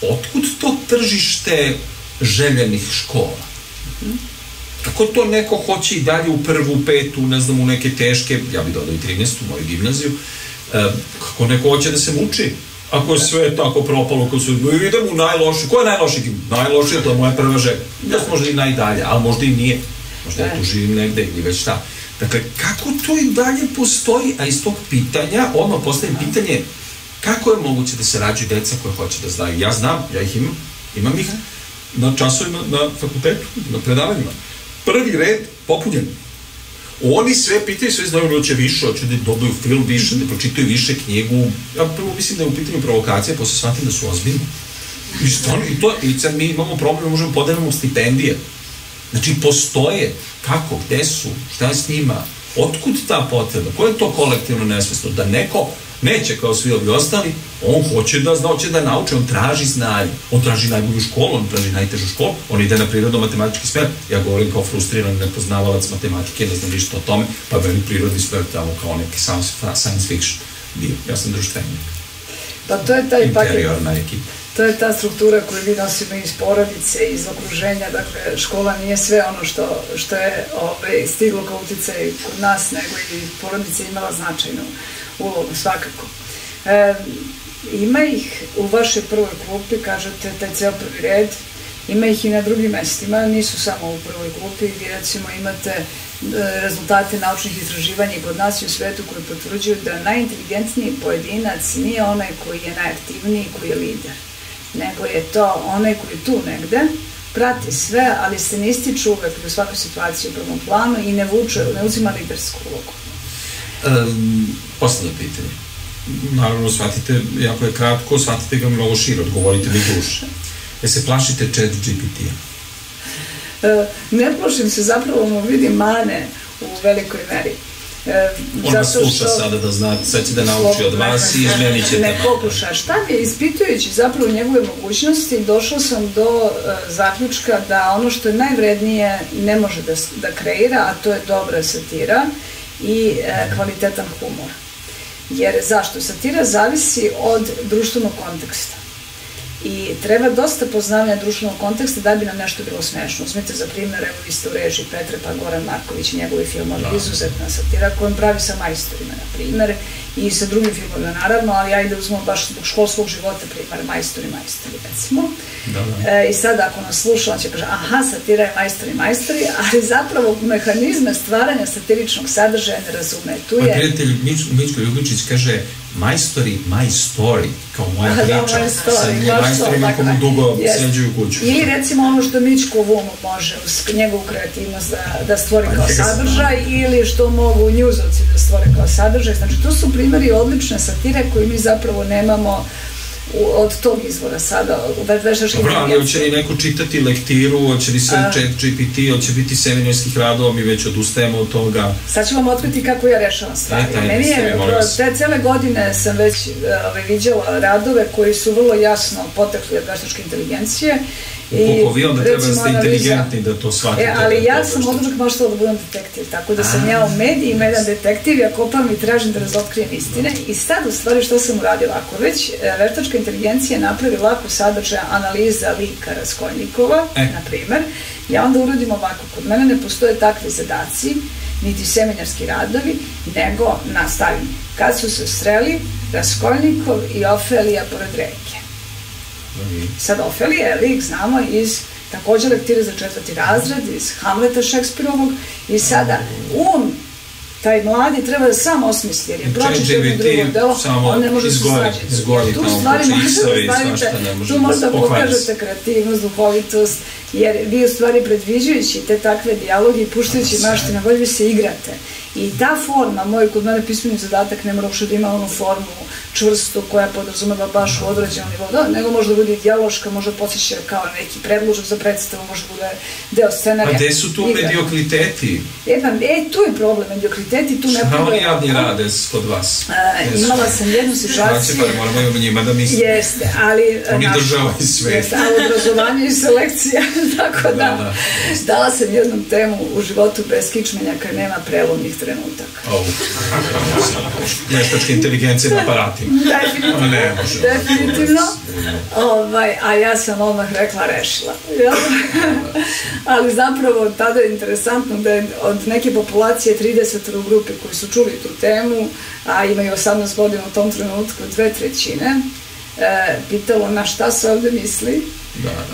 otkud to tržište željenih škola? Kako to neko hoće i dalje u prvu, petu, ne znam, u neke teške, ja bih dodao i 13. u moju gimnaziju, kako neko hoće da se muči? Ako je sve tako propalo, ako su, idem u najloši, ko je najloši gimnaziju? Najloši, to je moja prva želja. Ja sam možda i najdalje, ali možda i nije. Možda ja tu živim negde ili već šta. Dakle, kako to i dalje postoji, a iz tog pitanja, odmah postavim pitanje, kako je moguće da se rađaju deca koje hoće da znaju? Ja znam, ja ih imam ih na časovima, na fakultetu, na predavanjima. Prvi red popunjen. Oni sve pitaju, sve znaju da hoće više, hoće da dobiju film više, da pročitaju više knjigu. Ja prvo mislim da je u pitanju provokacija, posle shvatim da su ozbiljni. I sad mi imamo problem, možemo podelimo stipendije. Znači, postoje. Kako? Gde su? Šta je s njima? Otkud ta potreba? Koje je to kolektivno nesvesno? Da neko neće kao svi ovi ostali, on hoće da zna, hoće da nauče, on traži znanje. On traži najbolju školu, on traži najtežu školu, on ide na prirodno-matematički smer. Ja govorim kao frustriran nepoznavalac matematike, ne znam ništa o tome, pa meni prirodni smer tamo kao neki science fiction bio. Ja sam društvenik. Pa to je taj paket. Interiorna ekipa. To je ta struktura koju mi nosimo iz porodice, iz okruženja, dakle škola nije sve ono što je stiglo kao uticaj kod nas, nego i porodica imala značajnu ulogu, svakako. Ima ih u vašoj prvoj klupi, kažete, taj ceo prvi red, ima ih i na drugim mestima, nisu samo u prvoj klupi, vi recimo imate rezultate naučnih istraživanja kod nas i u svetu koji potvrđuju da najinteligentniji pojedinac nije onaj koji je najaktivniji, koji je lider, nego je to onaj koji je tu negde, prati sve, ali se ne ističe uvek u svakoj situaciji u prvom planu i ne uzima lidersku ulogu. Poslednje pitanje. Naravno, shvatite, jako je kratko, shvatite ga mnogo šire, odgovorite mi duše. Se plašite ChatGPT-a? Ne plašim se, zapravo mu vidim mane u velikoj meri. On vas sluša sada da zna, sad će da nauči od vas i izmenit ćete. Ne pokuša. Šta mi je, ispitujući zapravo njegove mogućnosti, došla sam do zaključka da ono što je najvrednije ne može da kreira, a to je dobra satira i kvalitetan humor. Jer zašto? Satira zavisi od društvenog konteksta. I treba dosta poznavanja društvenog konteksta da bi nam nešto bilo smešno. Uzmite za primjer, evo vi ste u režiji Petre, pa Goran Marković, njegovi filmovi, izuzetna satira kojom pravi sa majstorima, na primjer, i sa drugim filmovima naravno, ali ajde uzmemo baš zbog školskog života primjer, majstori, recimo. I sad ako nas sluša, on će kaže, aha, satira je majstori, ali zapravo mehanizme stvaranja satiričnog sadržaja ne razume. Moj prijatelj Mičko Ljubičić kaže, majstori, my story, kao moja priča, sa majstorima komu dugo sređuju kuću. Ili recimo ono što Mičko Vumo može uz njegovu kreativnost da stvori kao sadržaj, ili što mogu njuzovci da stvore kao sadržaj. Znači, to su primjeri odlične satire koje mi zapravo nemamo od tog izvora sada, veštačke inteligencije. Dobro, ali hoće li neko čitati lektiru, hoće li se GPT, hoće biti seminarskih radova, mi već odustajemo od toga. Sad ću vam otkriti kako ja rešavam stvari. Meni je, te cele godine sam već viđala radove koji su vrlo jasno potekli od veštačke inteligencije. Koliko vi onda treba da ste inteligentni da to shvatite. Ali ja sam od uvijek možda da budem detektiv, tako da sam ja u medijima jedan detektiv, ja kopam i tražim da razotkrijem istine i sad u stvari što sam uradila, ako već veštačka inteligencija napravi lako sadržaj analiza lika Raskolnikova, na primer, ja onda uradim ovako, kod mene ne postoje takvi zadaci, niti seminarski radovi, nego nastavim. Kad su se sreli Raskolnikov i Ofelija pored reke. Sad Ofelija je lik, znamo, iz također lektire za 4. razred, iz Hamleta Šekspirovog i sada taj mladi treba da sam osmisli, jer je pročito jedno drugo delo, on ne može se slađati. Tu stvari možete da stavite, tu možda pokažete kreativnost, duhovitost, jer vi u stvari predviđujući te takve dijaloge i puštajući mašte na volju, vi se igrate. I ta forma, moj kod mene pismeni zadatak ne mora uopšte da ima onu formu čvrstu koja podrazumeva baš u određenom nivou, nego može da bude dijaloška, može podsjeća kao neki predložak za predstavu, može da bude deo scenarija. A gde su tu mediokriteti? Tu je problem, mediokriteti tu ne problem. Šta oni javni rade kod vas? Imala sam jednu situaciju. Znači, pa moramo njima da mislimo. Jeste, ali... Oni državaju sve. Jeste, ali obrazovanje i selekcija, tako da. Dala sam jednom temu u životu bez kičmenjaka, nema prelomnih trenutaka. Veštačke inteligencije na aparatima. Definitivno. A ja sam odmah rekla rešila. Ali zapravo tada je interesantno da je od neke populacije 30 u grupi koji su čuli tu temu, a imaju 18 godina u tom trenutku 2/3, pitalo na šta se ovde misli,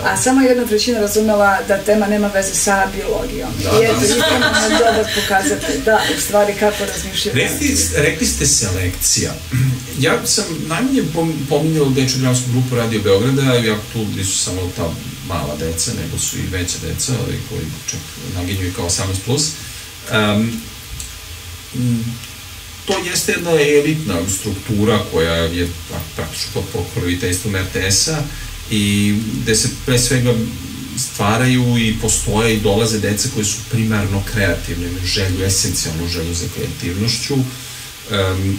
a samo 1/3 razumela da tema nema veze sa biologijom. I eto, i to nam je dobar pokazatelj, da, u stvari kako razmišljaju. Rekli ste selekcija. Ja sam najmanje pominjala dečju dramsku grupu Radio Beograda, iako tu nisu samo ta mala deca, nego su i veća deca, koji čak naginjuju kao 18+. To jeste jedna elitna struktura koja je praktično pod pokroviteljstvom RTS-a i gde se pre svega stvaraju i postoje i dolaze deca koji su primarno kreativne, esencijalnu želju za kreativnošću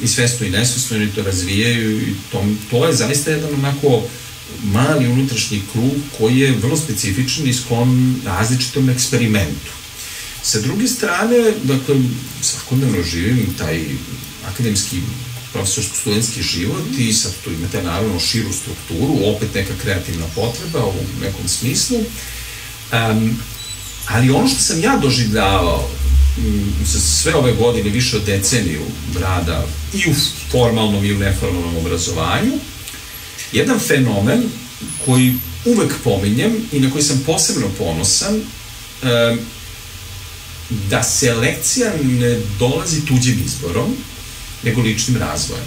i svesno i nesvesno oni to razvijaju i to je zaista jedan onako mali unutrašnji krug koji je vrlo specifičan i sklon različitom eksperimentu. Sa druge strane, dakle, svakodnevno živim taj akademski profesorsko-studentski život i sad tu imate naravno širu strukturu, opet neka kreativna potreba u nekom smislu, ali ono što sam ja doživljavao za sve ove godine, više od deceniju rada i u formalnom i u neformalnom obrazovanju, jedan fenomen koji uvek pominjem i na koji sam posebno ponosan, da selekcija ne dolazi tuđim izborom, nego ličnim razvojem.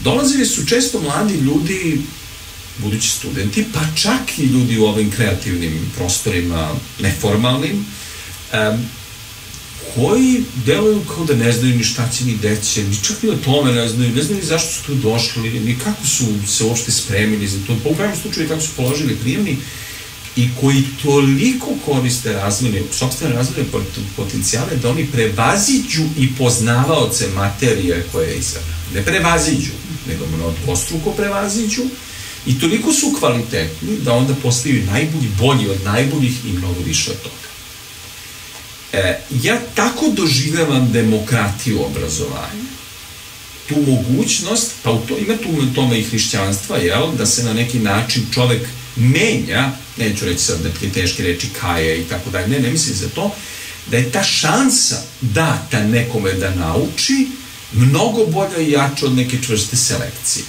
Dolazili su često mladi ljudi, budući studenti, pa čak i ljudi u ovim kreativnim prostorima, neformalnim, koji deluju kao da ne znaju ni šta će ni deće, ni čak ni o tome ne znaju ni zašto su tu došli, ni kako su se uopšte spremili za to, pa u krajnjem slučaju kako su položili prijemni, i koji toliko koriste razvojne, sopstvene razvojne potencijale da oni prevaziđu i poznavaoce materije koje je izabrano. Ne prevaziđu, nego mnogostruko prevaziđu i toliko su kvalitetni da onda postaju najbolji, bolji od najboljih i mnogo više od toga. Ja tako doživljavam demokratiju obrazovanja. tu mogućnost, pa ima tu u tome i hrišćanstva, da se na neki način čovek menja, neću reći sad neke teške reči, kaje i tako dalje, ne mislim za to, da je ta šansa data nekome da nauči mnogo bolja i jača od neke čvrste selekcije.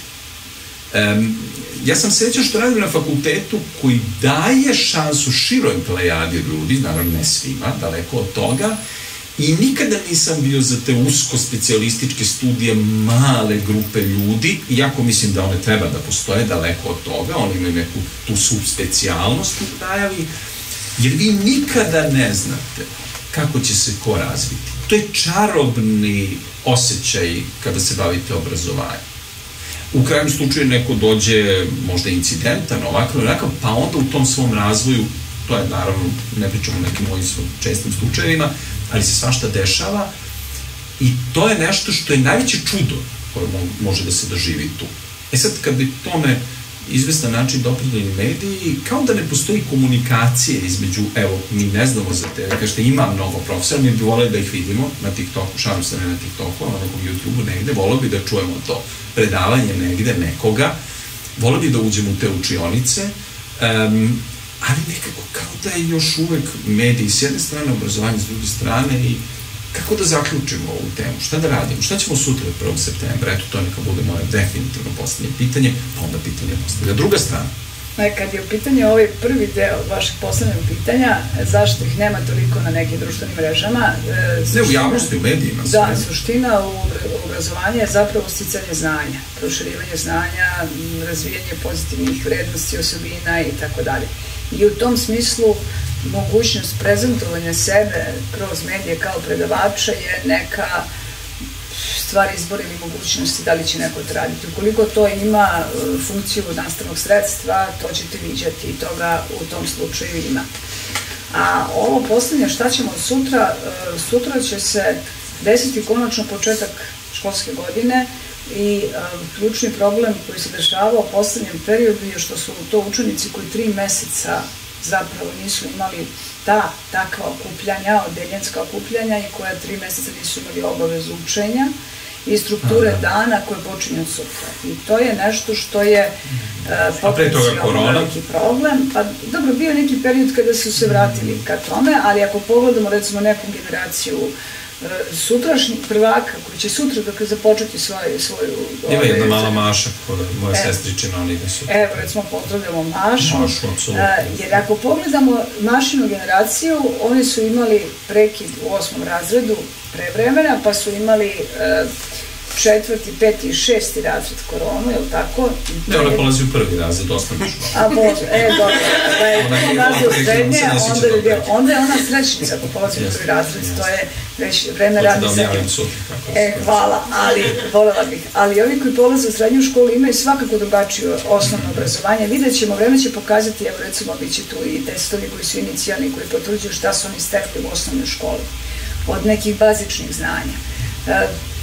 Ja sam srećan što radim na fakultetu koji daje šansu široj plejadi ljudi, naravno ne svima, daleko od toga, i nikada nisam bio za te usko specijalističke studije male grupe ljudi, iako mislim da one treba da postoje daleko od toga, oni imaju neku tu subspecijalnost u najavi, jer vi nikada ne znate kako će se ko razviti. To je čarobni osjećaj kada se bavite obrazovanjem. U krajnjem slučaju neko dođe možda incidentan, ovako, pa onda u tom svom razvoju, to je naravno, ne pričamo o nekim mojim čestim slučajevima, ali se svašta dešava i to je nešto što je najveće čudo koje može da se doživi tu. Sad, kad bi tome izvestan način doprinjeni mediji, kao da ne postoji komunikacije između, evo, mi ne znamo za te, kažete, ima mnogo profesora, mi bi voleli da ih vidimo na TikToku, šalim se ne na TikToku, na nekom YouTubeu negde, voleli bi da čujemo to predavanje negde nekoga, voleli bi da uđemo u te učionice, ali nekako kao da je još uvek mediji s jedne strane, obrazovanje s druge strane i kako da zaključimo ovu temu, šta da radimo, šta ćemo sutra 1. septembra, eto to neka bude moje definitivno posljednje pitanje, pa onda pitanje postavlja druga strana. Kad je u pitanju ovaj prvi deo vašeg poslednjeg pitanja, zašto ih nema toliko na nekim društvenim mrežama? Ne, u javnosti, u medijima. Da, suština u obrazovanju je zapravo sticanje znanja, proširivanje znanja, razvijanje pozitivnih vrednosti, osobina i tako dalje. I u tom smislu mogućnost prezentovanja sebe kroz medije kao predavača je neka stvar izbora ili mogućnosti da li će neko to raditi. Ukoliko to ima funkciju nastavnog sredstva, to ćete viđati i toga u tom slučaju ima. A ovo poslednje, šta ćemo sutra će se desiti konačno početak školske godine i ključni problem koji se dešava u poslednjem periodu je što su to učenici koji 3 meseca zapravo nisu imali takva okupljanja, odeljenska okupljanja i koja 3 meseca nisu imali obavezu učenja i strukture dana koje počinju od sutra. I to je nešto što je potencijalno veliki problem. Pa dobro, bio je neki period kada su se vratili ka tome, ali ako pogledamo recimo neku generaciju sutrašnjih prvaka koji će sutra započeti svoju... Ima jedna mala Maša, moja sestričina, oni da su... Evo, recimo, pozdravljamo Mašu. Mašu, apsolutno. Jer ako pogledamo Mašinu generaciju, oni su imali prekid u 8. razredu pre vremena, pa su imali 4., 5. i 6. razred koronu, je li tako? Ne, ona polazi u 1. razred, osnovne škole. A Bože, dobro, da je polazi u srednje, onda je ona srećnica ako polazi u 1. razred, to je već vreme radi za nje. Hvala, ali volela bih. Ali ovi koji polaze u srednju školu imaju svakako drugačije osnovno obrazovanje. Vidjet ćemo, vreme će pokazati, evo recimo, bit će tu i testovi koji su inicijalni, koji potvrđuju šta su oni stekli u osnovnoj školi, od nekih bazičnih znanja.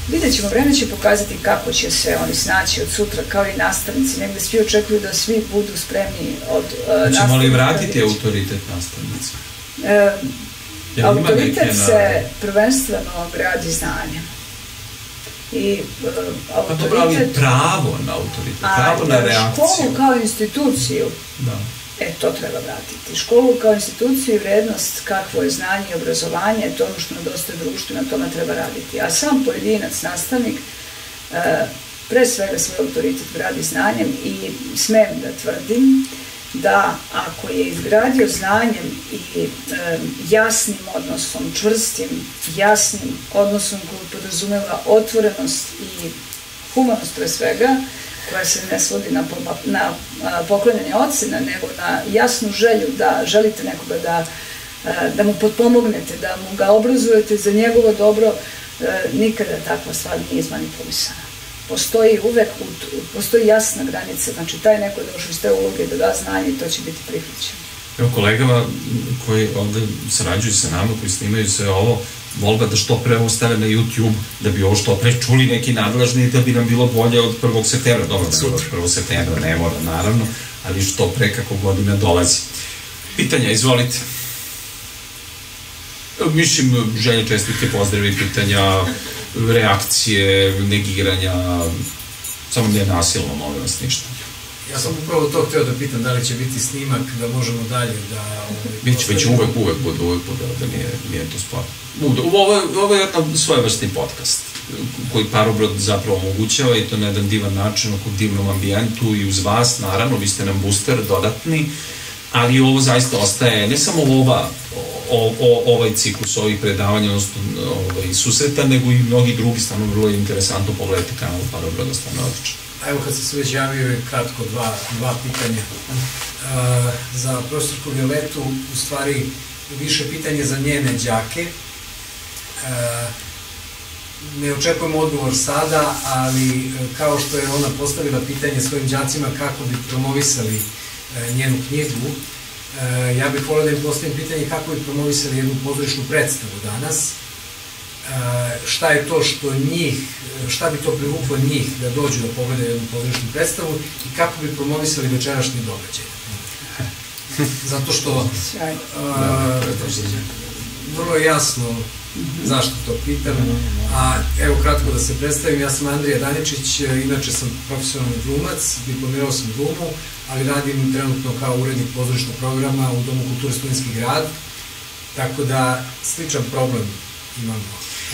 Vidjet ćemo, vreme će pokazati kako će se oni snaći od sutra, kao i nastavnici. Negde svi očekuju da svi budu spremni od nastavnika. Ćemo li vratiti autoritet nastavnici? Autoritet se prvenstveno gradi znanjem. I autoritet... pravo na autoritet, pravo na reakciju. Školu kao instituciju, to treba vratiti. Školu kao instituciju i vrednost kakvo je znanje i obrazovanje, to ono što nedostaje društvu, na tome treba raditi. A sam pojedinac, nastavnik, pre svega svoj autoritet gradi znanjem i smem da tvrdim da ako je izgradio znanjem i jasnim odnosom, čvrstim, jasnim odnosom koji podrazumeva otvorenost i humanost pre svega, koja se ne svodi na poklanjanje ocena, nego na jasnu želju da želite nekoga da mu potpomognete, da mu ga obrazujete za njegovo dobro, nikada takva stvar nije izmanipulisana. Postoji jasna granica, znači taj neko je došao iz te uloge da da znanje i to će biti prihvaćeno. Evo kolegama koji ovde sarađuju sa nama, koji snimaju sve ovo, volba da što pre ovo stave na YouTube, da bi ovo što pre čuli neki nadležni, da bi nam bilo bolje od 1. septembra. Dobro, da od 1. septembra, ne mora, naravno, ali što pre kako godina dolazi. Pitanja, izvolite. Mislim, želje, čestitke, pozdravi, pitanja, reakcije, negiranja, samo ne nasilno, molim vas, ništa. Ja sam upravo to hteo da pitam, da li će biti snimak, da možemo dalje da... Već uvek bude, da nije to sport. Ovo je jedan svojevrsni podcast, koji Parobrod zapravo omogućava i to na jedan divan način, oko divnom ambijentu i uz vas, naravno, vi ste nam booster dodatni, ali ovo zaista ostaje, ne samo ovaj ciklus ovih predavanja, odnosno susreta, nego i mnogi drugi, stvarno vrlo interesantno pogledati kanal Parobroda, stvarno odlično. Evo kad sam se već javio je kratko dva pitanja. Za profesorku Violetu, u stvari, više pitanje za njene đake. Ne očekujemo odgovor sada, ali kao što je ona postavila pitanje svojim đacima kako bi promovisali njenu knjigu, ja bih volio da im postavim pitanje kako bi promovisali jednu pozorišnu predstavu danas, šta je to što njih, šta bi to privuklo njih da dođu da pogledaju jednu pozorišnu predstavu i kako bi promovisali večerašnji događaj. Zato što vrlo jasno zašto to pitam, a evo kratko da se predstavim, ja sam Andrija Daničić, inače sam profesionalni glumac, diplomirao sam glumu, ali radim trenutno kao urednik pozorišnog programa u Domu kulture Studentski grad, tako da sličan problem imamo,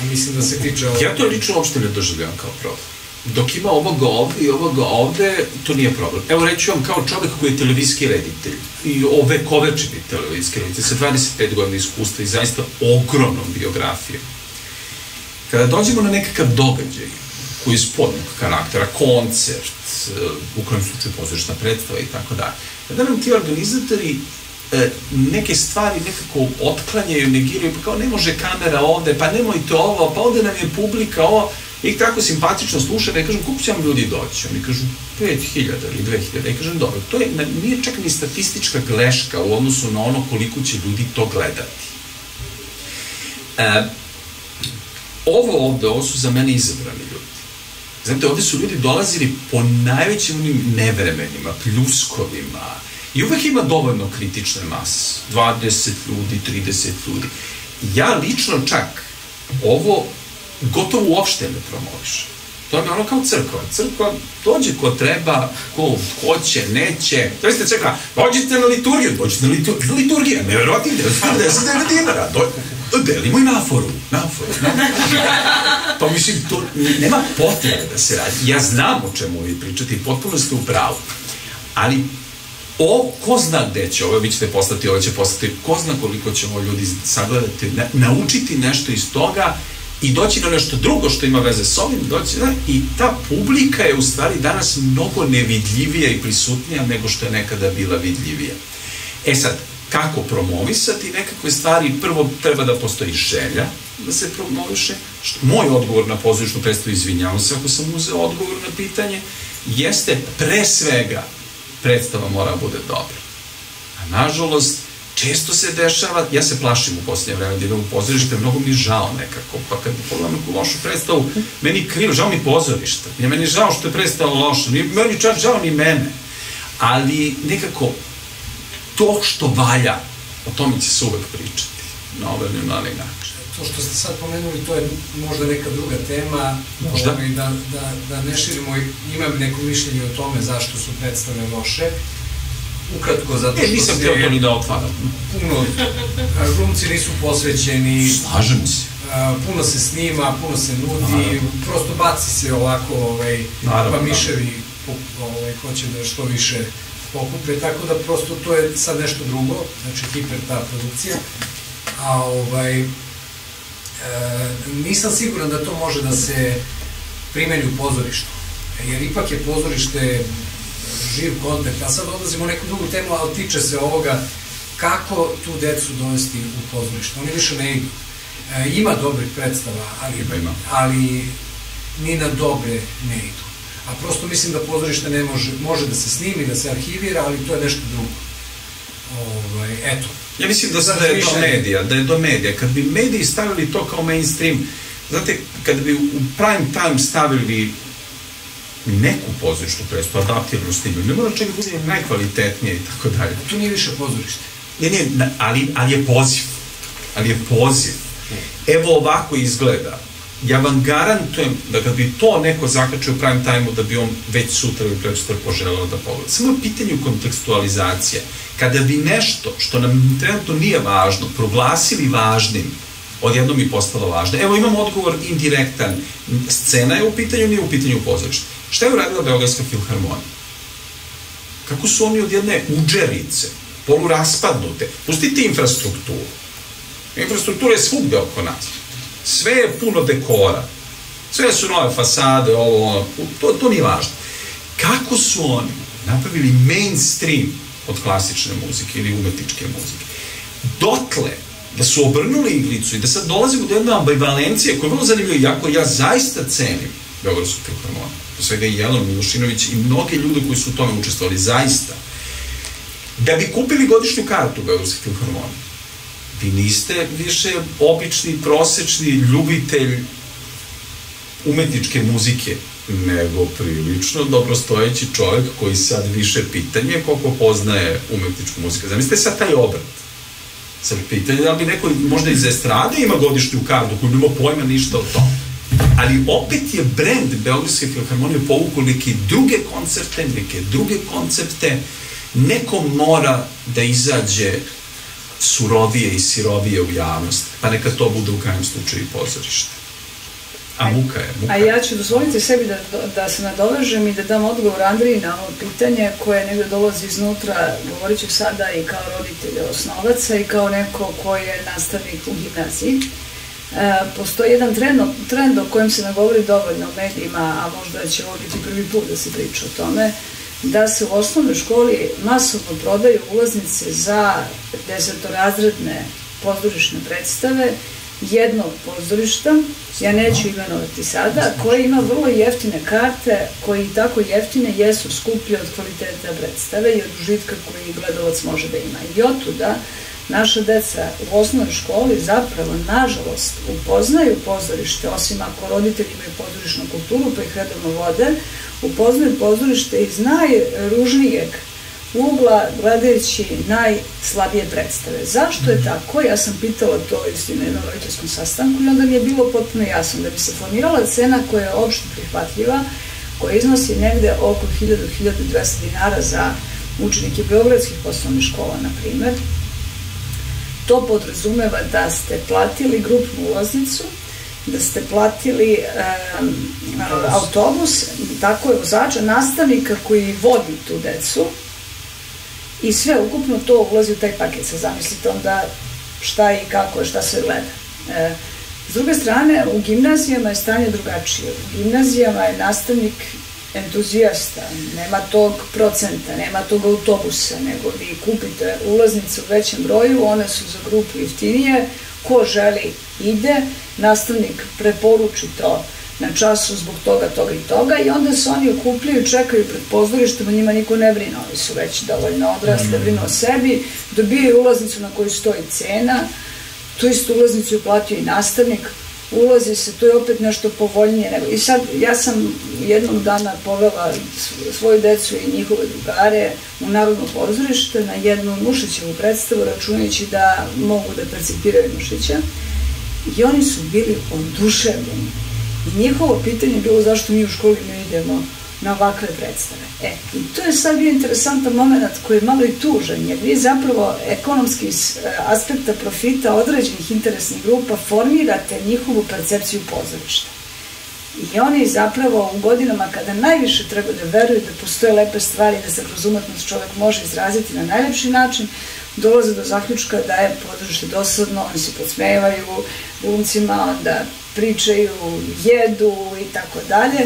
a mislim da se tiče... Ja to lično uopšte ne doživljam kao problem. Dok ima ovoga ovde i ovoga ovde, to nije problem. Evo reću vam kao čovek koji je televizijski reditelj i ovekovečeni televizijski reditelj sa 25 godina iskustva i zaista ogromnom biografijom. Kada dođemo na nekakav događaj koji je spodnog karaktera, koncert, u kojem slučaju pozorišna predstava i tako dalje, kada nam ti organizatori neke stvari nekako otklanjaju, negiraju, pa kao ne može kamera ovde, pa nemojte ovo, pa ovde nam je publika ovo, i tako simpatično slušam, ja kažem, koliko će vam ljudi doći? Oni kažu, 5000 ili 2000. Ja kažem, dobro, to nije čak ni statistička greška u odnosu na ono koliko će ljudi to gledati. Ovo su za mene izabrani ljudi. Znate, ovde su ljudi dolazili po najvećim onim nevremenima, pljuskovima, i uvek ima dovoljno kritične mase, 20 ljudi, 30 ljudi. Ja lično čak ovo gotovo uopšte ne promoviše. To je ono kao crkva. Crkva dođe ko treba, ko hoće, neće. To jeste crkva, dođite na liturgiju, liturgija, nevjerovatno, 99 dinara, delimo i naforu. Pa mislim, to nema potrebe da se radi. Ja znam o čemu vi pričate i potpuno ste u pravu. Ali ko zna gde će ovo, vi ćete postati, ovo će postati, ko zna koliko će ovo ljudi sagledati, naučiti nešto iz toga i doći na nešto drugo što ima veze s ovim, i ta publika je u stvari danas mnogo nevidljivija i prisutnija nego što je nekada bila vidljivija. E sad, kako promovisati nekakve stvari? Prvo, treba da postoji želja da se promoviše. Moj odgovor na pozorišnu predstavu, izvinjavam se ako sam uzeo odgovor na pitanje, jeste pre svega predstava mora bude dobra. A nažalost, često se dešava, ja se plašim u posljednje vreme da idem u pozorište, mnogo mi žao nekako, pa kad pogledam neku lošu predstavu, meni krivo, žao mi pozorište, meni žao što je predstava loša, meni čak žao ni mene, ali nekako to što valja, o tome će se uvek pričati, na ovaj ili na onaj način. To što ste sad pomenuli, to je možda neka druga tema, da ne širimo, imam neko mišljenje o tome zašto su predstave loše. Ukratko, zato što nisam htio to ni da otvaram. Puno, glumci nisu posvećeni. Slažem se. Puno se snima, puno se nudi, prosto baci se ovako, pa miševi hoće da što više pokupe, tako da prosto to je sad nešto drugo, znači hiper ta produkcija. A nisam siguran da to može da se primeni u pozorištu, jer ipak je pozorište živ kontakt, a sad odlazimo u neku drugu temu, ali tiče se ovoga kako tu decu dovesti u pozorište. Oni više ne idu. Ima dobrih predstava, ali ni na dobre ne idu. A prosto mislim da pozorište ne može da se snimi, da se arhivira, ali to je nešto drugo. Eto. Ja mislim da je do medija. Kad bi mediji stavili to kao mainstream, znate, kad bi u prime time stavili neku pozorišnu predstavu, adaptiranu snimlju, ne mora čak bude najkvalitetnije i tako dalje. To nije više pozorište. Ne, ali je poziv. Evo ovako izgleda ja vam garantujem da kad bi to neko zakačio u prime time-u, da bi on već sutra ili prekosutra poželeo da pogleda. Samo je pitanje kontekstualizacije. Kada bi nešto što nam trenutno nije važno, proglasili važnim, odjednom bi postalo važno. Evo imamo odgovor indirektan. Scena je u pitanju, nije u pitanju pozorište. Šta je uradila Beogradska filharmonija? Kako su oni od jedne udžerice, poluraspadnute? Pustite infrastrukturu. Infrastruktura je svugde oko nas. Sve je puno dekora. Sve su nove fasade, ovo, to nije važno. Kako su oni napravili mainstream od klasične muzike ili umetničke muzike? Dotle da su obrnuli iglicu i da sad dolazimo do jedne ambivalencije koja je vrlo zanimljiva, iako ja zaista cenim Beogradsku filharmoniju. Do svega i Jelena Milošinović i mnoge ljude koji su u tome učestvovali, zaista. Da bi kupili godišnju kartu Beogradske filharmonije, vi niste više obični, prosečni ljubitelj umetničke muzike, nego prilično dobrostojeći čovjek koji sad više pitanje koliko poznaje umetničku muziku. Zamislite sad taj obrat. Sad pitanje da li bi neko možda iz estrade ima godišnju kartu koji nema pojma ništa o tome. Ali opet je brend Beogradske filharmonije povukao neke druge koncerte, neke druge koncepte. Neko mora da izađe surovije i sirovije u javnost, pa neka to bude u krajnjem slučaju pozorište. A muka je. A ja ću dozvoliti sebi da se nadovežem i da dam odgovor Andriji na ovo pitanje koje negde dolazi iznutra, govorit ću sada i kao roditelj osnovaca i kao neko ko je nastavnik u gimnaziji. Postoji jedan trend o kojem se ne govori dovoljno u medijima, a možda će ovo biti prvi put da se priča o tome, da se u osnovnoj školi masovno prodaju ulaznice za desetorazredne pozorišne predstave jednog pozorišta, ja neću imenovati sada, koji ima vrlo jeftine karte, koji tako jeftine jesu skuplje od kvaliteta predstave i od užitka koji gledalac može da ima. I otuda naša deca u osnovnoj školi zapravo, nažalost, upoznaju pozorište, osim ako roditelji imaju pozorišnu kulturu pa ih redovno vode, upoznaju pozorište iz najružnijeg ugla gledajući najslabije predstave. Zašto je tako? Ja sam pitala to isto na jednom roditeljskom sastanku i onda mi je bilo potpuno jasno da bi se formirala cena koja je opšte prihvatljiva, koja iznosi negde oko 1000-1200 dinara za učenike beogradskih osnovnih škola, na primer. To podrazumeva da ste platili grupnu ulaznicu, da ste platili autobus, tako je vozača, nastavnika koji vodi tu decu i sve ukupno to ulazi u taj paket. Sad zamislite onda šta i kako, šta se gleda. S druge strane, u gimnazijama je stanje drugačije. U gimnazijama je nastavnik entuzijasta, nema tog procenta, nema tog autobusa, nego vi kupite ulaznice u većem broju, one su za grupu jeftinije, ko želi ide, nastavnik preporuči to na času zbog toga, toga i toga i onda se oni okupljaju, čekaju pred pozorištem, o njima niko ne brine, oni su već dovoljno odrasli da brinu o sebi, dobijaju ulaznicu na kojoj stoji cena, tu istu ulaznicu je platio i nastavnik, ulazi se, to je opet nešto povoljnije. I sad, ja sam jednog dana povela svoju decu i njihove drugare u Narodno pozorište na jednu Nušićevu predstavu, računajući da mogu da percipiraju Nušića. I oni su bili oduševljeni. I njihovo pitanje je bilo zašto mi u školi ne idemo na ovakve predstave. I to je sad bio interesantan moment koji je malo i tužan, jer vi zapravo ekonomski iz aspekta profita određenih interesnih grupa formirate njihovu percepciju pozorišta. I oni zapravo u godinama kada najviše treba da veruju da postoje lepe stvari, da se kroz umetnost čovek može izraziti na najlepši način, dolaze do zaključka da je pozorište dosadno, oni se podsmevaju glumcima, onda pričaju, jedu i tako dalje.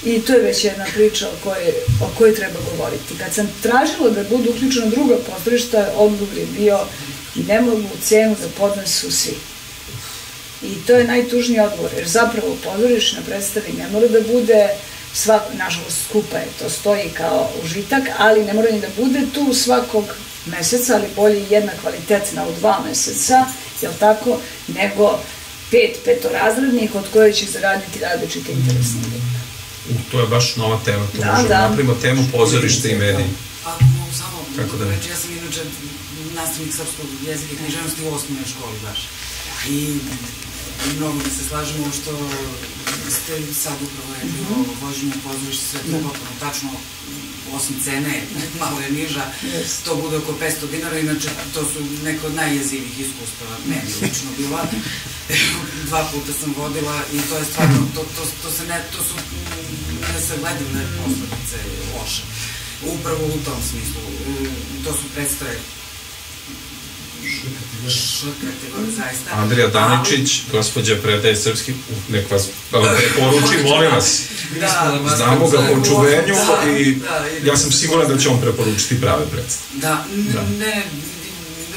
I to je već jedna priča o kojoj treba govoriti. Kad sam tražila da budu uključena druga pozorišta, odgovor je bio ne mogu cenu da podnesu svi. I to je najtužniji odgovor, jer zapravo pozorišna predstavi ne mora da bude nažalost skupa je, to stoji kao užitak, ali ne mora ni da bude tu svakog meseca, ali bolje jedna kvalitetna u 2 meseca, jel tako, nego 5 petorazrednih od koje će zaraditi različite interesne grupe. To je baš nova tema, to možemo napravimo temu pozorište i mediji. Ako mogu samo reći, ja sam inače nastavnik srpskog jezika i književnosti u osnovnoj školi baš. I mnogo da se slažemo što ste sad upravo rekli o vođenju pozorišta, sve to je potpuno tačno, osim cene, malo je niža, to bude oko 500 dinara, inače to su neko od najjezivih iskustava, meni lično bila. 2 puta sam vodila i to je stvarno, to su nesagledive posledice loše. Upravo u tom smislu, to su predstave kategorije, zaista. Andrija Daničić, gospođa predaje srpski, nek vas preporuči, molim vas. Znamo ga po čuvenju i ja sam siguran da će on preporučiti prave predstave. Da, ne,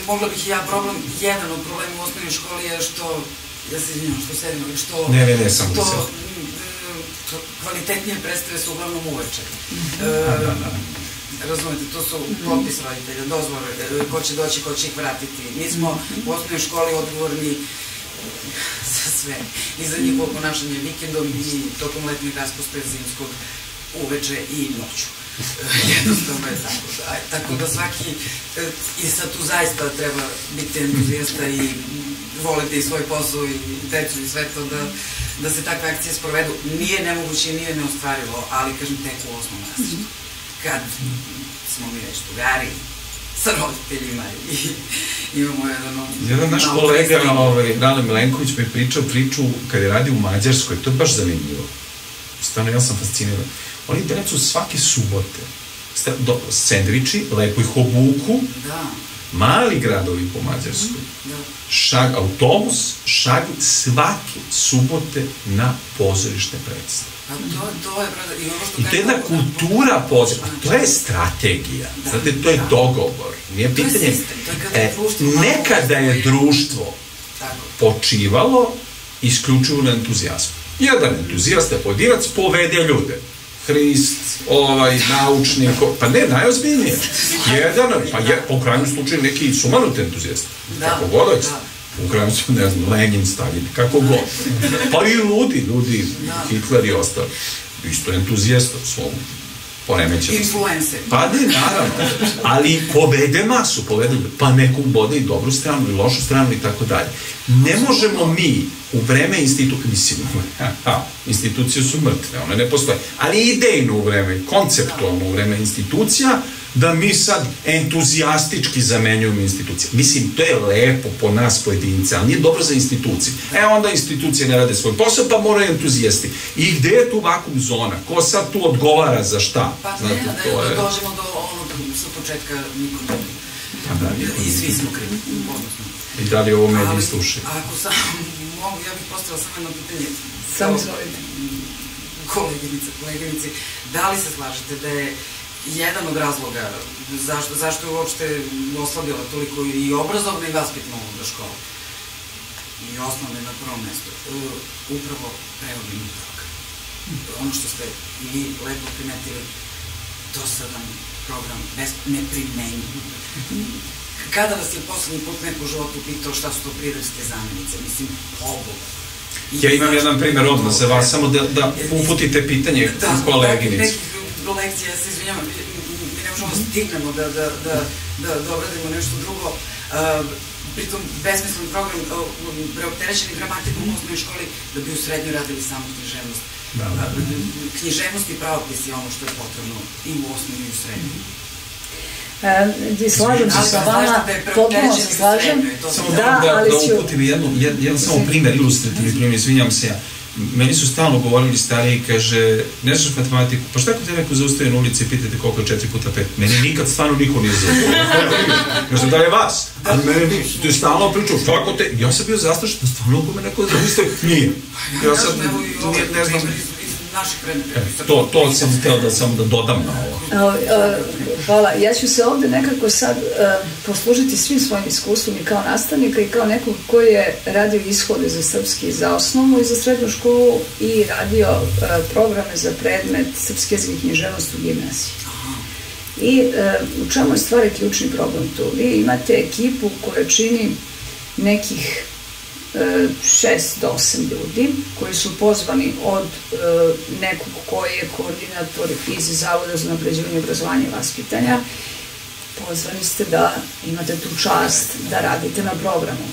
mogla bih i ja problem, jedan od problema u osnovnoj školi je što, ja se izvinjam, što sedim, ali što... Ne, samo da se... Kvalitetnije predstave su uglavnom uveče. Razumete, to su popis roditelja, dozvore, ko će doći, ko će ih vratiti. Mi smo u osnovnoj školi odgovorni za sve. I za njihovo ponašanje vikendom i tokom letnjeg raspusta zimskog uveče i noću. Jednostavno je tako. Tako da svaki, i sad tu zaista treba biti entuzijasta i voliti i svoj posao i decu i sve to da se takve akcije sprovedu. Nije nemoguće i nije neostvarivo, ali kažem tek u 8. razredu. Kad smo mi već drugari sa roditeljima i imamo jedan naš kolega, Rale Milenković, mi je pričao priču kad je radio u Mađarskoj, to je baš zanimljivo. Stvarno, ja sam fasciniran. Oni decu svake subote, sendviči, lepo ih obuku, mali gradovi po Mađarskoj, autobus šalju svake subote na pozorište predstave. I to je jedna kultura pozorišta, a to je strategija, znate, to je dogovor, nije pitanje. Nekada je društvo počivalo isključivo na entuzijazmu. Jedan entuzijast je pojedinac, povede ljude. Hrist, naučnik, pa ne, najozbiljnije. Jedan, pa je, po krajnjem slučaju, neki sumanut entuzijast. Kako god hoće. U krajnjem slučaju, ne znam, Lenin, Stalin, kako god. Pa i ljudi, Hitler i ostali. Isto entuzijasta u svom poremećenom. Influencer. Pa ne, naravno. Ali povede masu, pa neko ubode i dobru stranu i lošu stranu i tako dalje. Ne možemo mi u vreme institucije su mrtve, one ne postoje, ali idejno u vreme, konceptualno u vreme institucija, da mi sad entuzijastički zamenjujemo institucije. Mislim, to je lepo po nas pojedince, ali nije dobro za institucije. Onda institucije ne rade svoj posao, pa moraju entuzijasti. I gde je tu vakum zona? Ko sad tu odgovara za šta? Pa ne, da dođemo do onog sa početka nikom drugi. I svi smo krivi, odnosno. I da li ovo mediji slušaju? Ako sam mogu, ja bih postavila samo jedno pitanje. Samo izvolite. Koleginici, da li se slažete da je jedan od razloga zašto je uopšte oslabila toliko i obrazovna i vaspitna uloga škola i osnovne na prvom mestu, upravo preobimni program. Ono što ste i vi lepo primetili, dosadan program, neprimenjiv. Kada vas je poslednji put neko u životu pitao šta su to prirodske zamenice? Mislim, ovo. Ja imam jedan primer odmah za vas, samo da uputite pitanje koleginici. Nekih lekcija, ja se izvinjavam, mi ne možemo stignemo da obradimo nešto drugo. Pritom, besmislen program, preopterećeni gramatikom u osnovnoj školi, da bi u srednjoj radili samo književnost. Književnost i pravopis je ono što je potrebno i u osnovnoj i u srednjoj. Slažem se sa vama, potpuno se slažem. Samo da uputim jedan samo primer, ilustrativni primer, izvinjam se ja. Meni su stalno govorili stariji, kaže, ne znaš matematiku, pa šta ako te neko zaustaje na ulici i pitate koliko je 4 puta 5? Meni nikad stvarno niko nije zaustavio. Ne znam da je vas, ali meni ti je stalno pričao, kako te... Ja sam bio zastrašen da stvarno ako me neko zaustavio, nije. Ja sad ne znam... To sam htio da dodam na ovo. Hvala. Ja ću se ovde nekako sad poslužiti svim svojim iskustvom i kao nastavnika i kao nekog koji je radio ishode za srpski za osnovnu i za srednju školu i radio programe za predmet srpski jezik i književnost u gimnaziji. I u čemu je stvari ključni problem tu? Vi imate ekipu koja čini nekih 6 do 8 ljudi koji su pozvani od nekog koji je koordinator iz Zavoda za unapređivanje obrazovanja i vaspitanja. Pozvani ste da imate tu čast da radite na programu.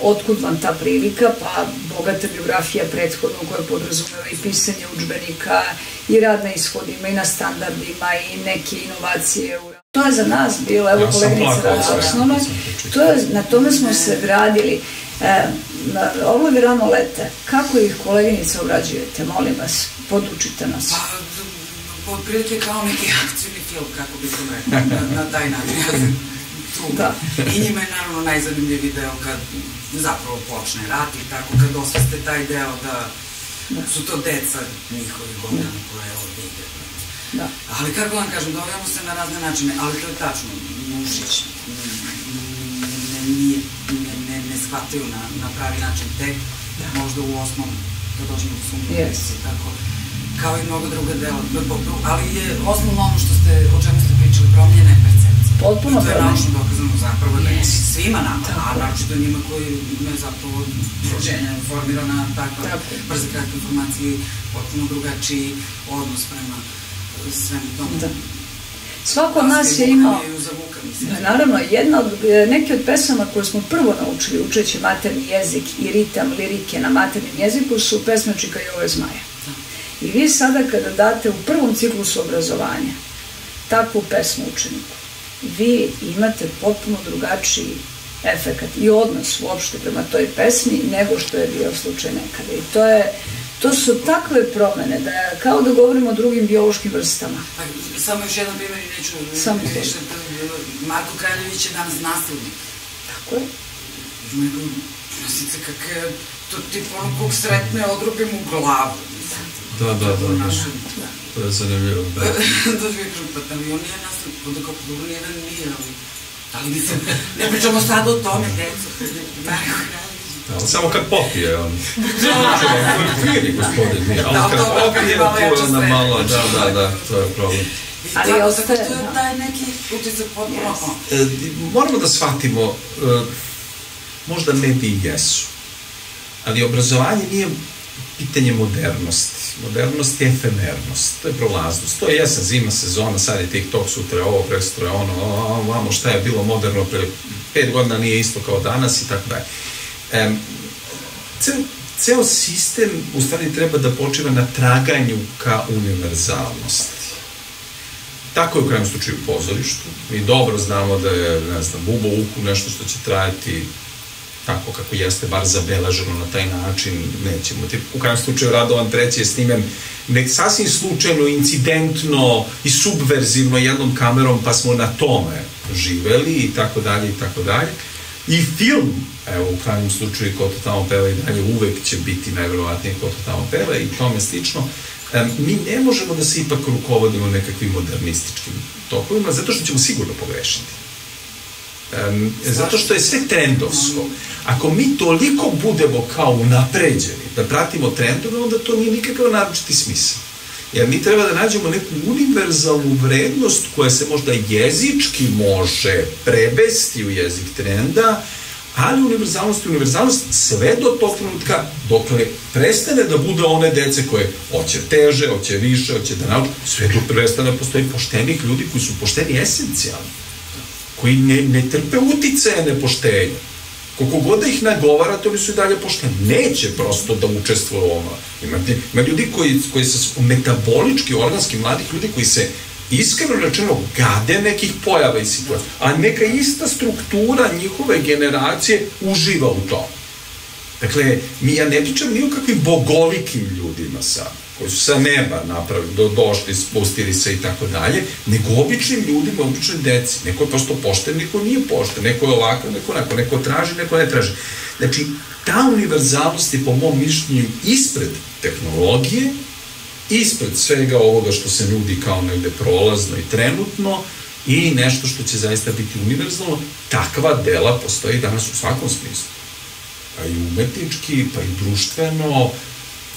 otkud vam ta prilika, pa bogata biografija prethodno koja podrazumeva i pisanje udžbenika i rad na ishodima i na standardima i neke inovacije. To je za nas bilo, evo koleginica rada osnovno, na tome smo se gradili. Oblovi rano lete, kako ih koleginica obrađujete, molim vas, podučite nas. Pa, otprilike kao neki akcijni film, kako bih to rekao, na taj način. Da. I njima je naravno najzanimljiviji deo kad zapravo počne rat i tako, kad osveste taj deo da su to deca njihovi godina koje ovdje ide. Da. Ali kako vam kažem, dobijamo se na razne načine, ali to je tačno, Nušić ne shvataju na pravi način tek, možda u osnovu, kad dođemo do sumnjivosti, tako, kao i mnogo druga dela, ali je osnovno ono o čemu ste pričali, promijenjena je percepcija. Potpuno promijenjena. To je naučno dokazano zapravo da je svima nama, a naročito njima koji imaju zapravo rođenja formirana takva brza kratka informacija i potpuno drugačiji odnos prema svemu tomu. Svako od nas je imao, naravno, neke od pesama koje smo prvo naučili učeći maternji jezik i ritam lirike na maternjem jeziku su pesme Čika Jove Zmaja. I vi sada kada date u prvom ciklusu obrazovanja takvu pesmu učeniku, vi imate potpuno drugačiji efekat i odnos uopšte prema toj pesmi nego što je bio slučaj nekada. I to su takve promene, da kao da govorimo o drugim biološkim vrstama. Samo još jedan primjer i neću Marko Kraljević je danas nasilnik. Tako je. Nosice kakve, to tip ono kog sretne odrubim u glavu. Da. To je zanimljivo. Da mi kažem, pa tam i on nije nasilnik, onda kao dobro nijedan nije, ali mislim, ne pričamo sad o tome, deco, Marko Kraljević. Samo kad popije, on. Fini gospodin, nije, ali kad popije, to je onda malo, da, to je problem. Ali ostaje... To je taj neki utisak potpuno. Moramo da shvatimo, možda mediji i jesu, ali obrazovanje nije pitanje modernosti. Modernost je efemernost, to je prolaznost. To je jesen, zima, sezona, sad je TikTok, sutra je ovo, presutra je ono, vamo šta je bilo moderno pre 5 godina nije isto kao danas i tako dalje. Ceo sistem u stvari treba da počiva na traganju ka univerzalnosti. Tako je u krajem slučaju u pozorištu. Mi dobro znamo da je, ne znam, bubo u uhu nešto što će trajati tako kako jeste, bar zabeleženo na taj način, nećemo. U krajem slučaju Radovan III je snimen sasvim slučajno, incidentno i subverzivno jednom kamerom, pa smo na tome živeli i tako dalje i tako dalje. I film, evo u krajnjem slučaju Ko to tamo peva i dalje uvek će biti najverovatnije Ko to tamo peva i tome slično. Mi ne možemo da se ipak rukovodimo nekakvim modernističkim tokovima, zato što ćemo sigurno pogrešiti. Zato što je sve trendovsko. Ako mi toliko budemo kao unapređeni da pratimo trendove, onda to nije nikakav naročiti smisao. Jer mi treba da nađemo neku univerzalnu vrednost koja se možda jezički može prevesti u jezik trenda, ali univerzalnost sve do tog trenutka dokle prestane da bude one dece koje hoće teže, hoće više, hoće da nauče, sve dok prestane da postoji poštenih ljudi koji su pošteni esencijalni, koji ne trpe uticaje nepoštenja. Koliko god da ih nagovara, to li su i dalje pošteni. Neće prosto da učestvuju u ovome. Ima ljudi koji su metabolički, organski mladih ljudi koji se iskreno rečeno gade nekih pojava i situacija, a neka ista struktura njihove generacije uživa u tom. Dakle, ja ne pričam ni o kakvim bogolikim ljudima sad, koji su sa neba napravili, došli, spustili se i tako dalje, nego običnim ljudima, običnim deci. Neko je prosto pošten, neko nije pošten, neko je ovako, neko onako, neko traži, neko ne traži. Znači, ta univerzalnost je po mom mišljenju ispred tehnologije, ispred svega ovoga što se nudi kao negde prolazno i trenutno i nešto što će zaista biti univerzalno. Takva dela postoji danas u svakom smislu. Pa i umetnički, pa i društveno.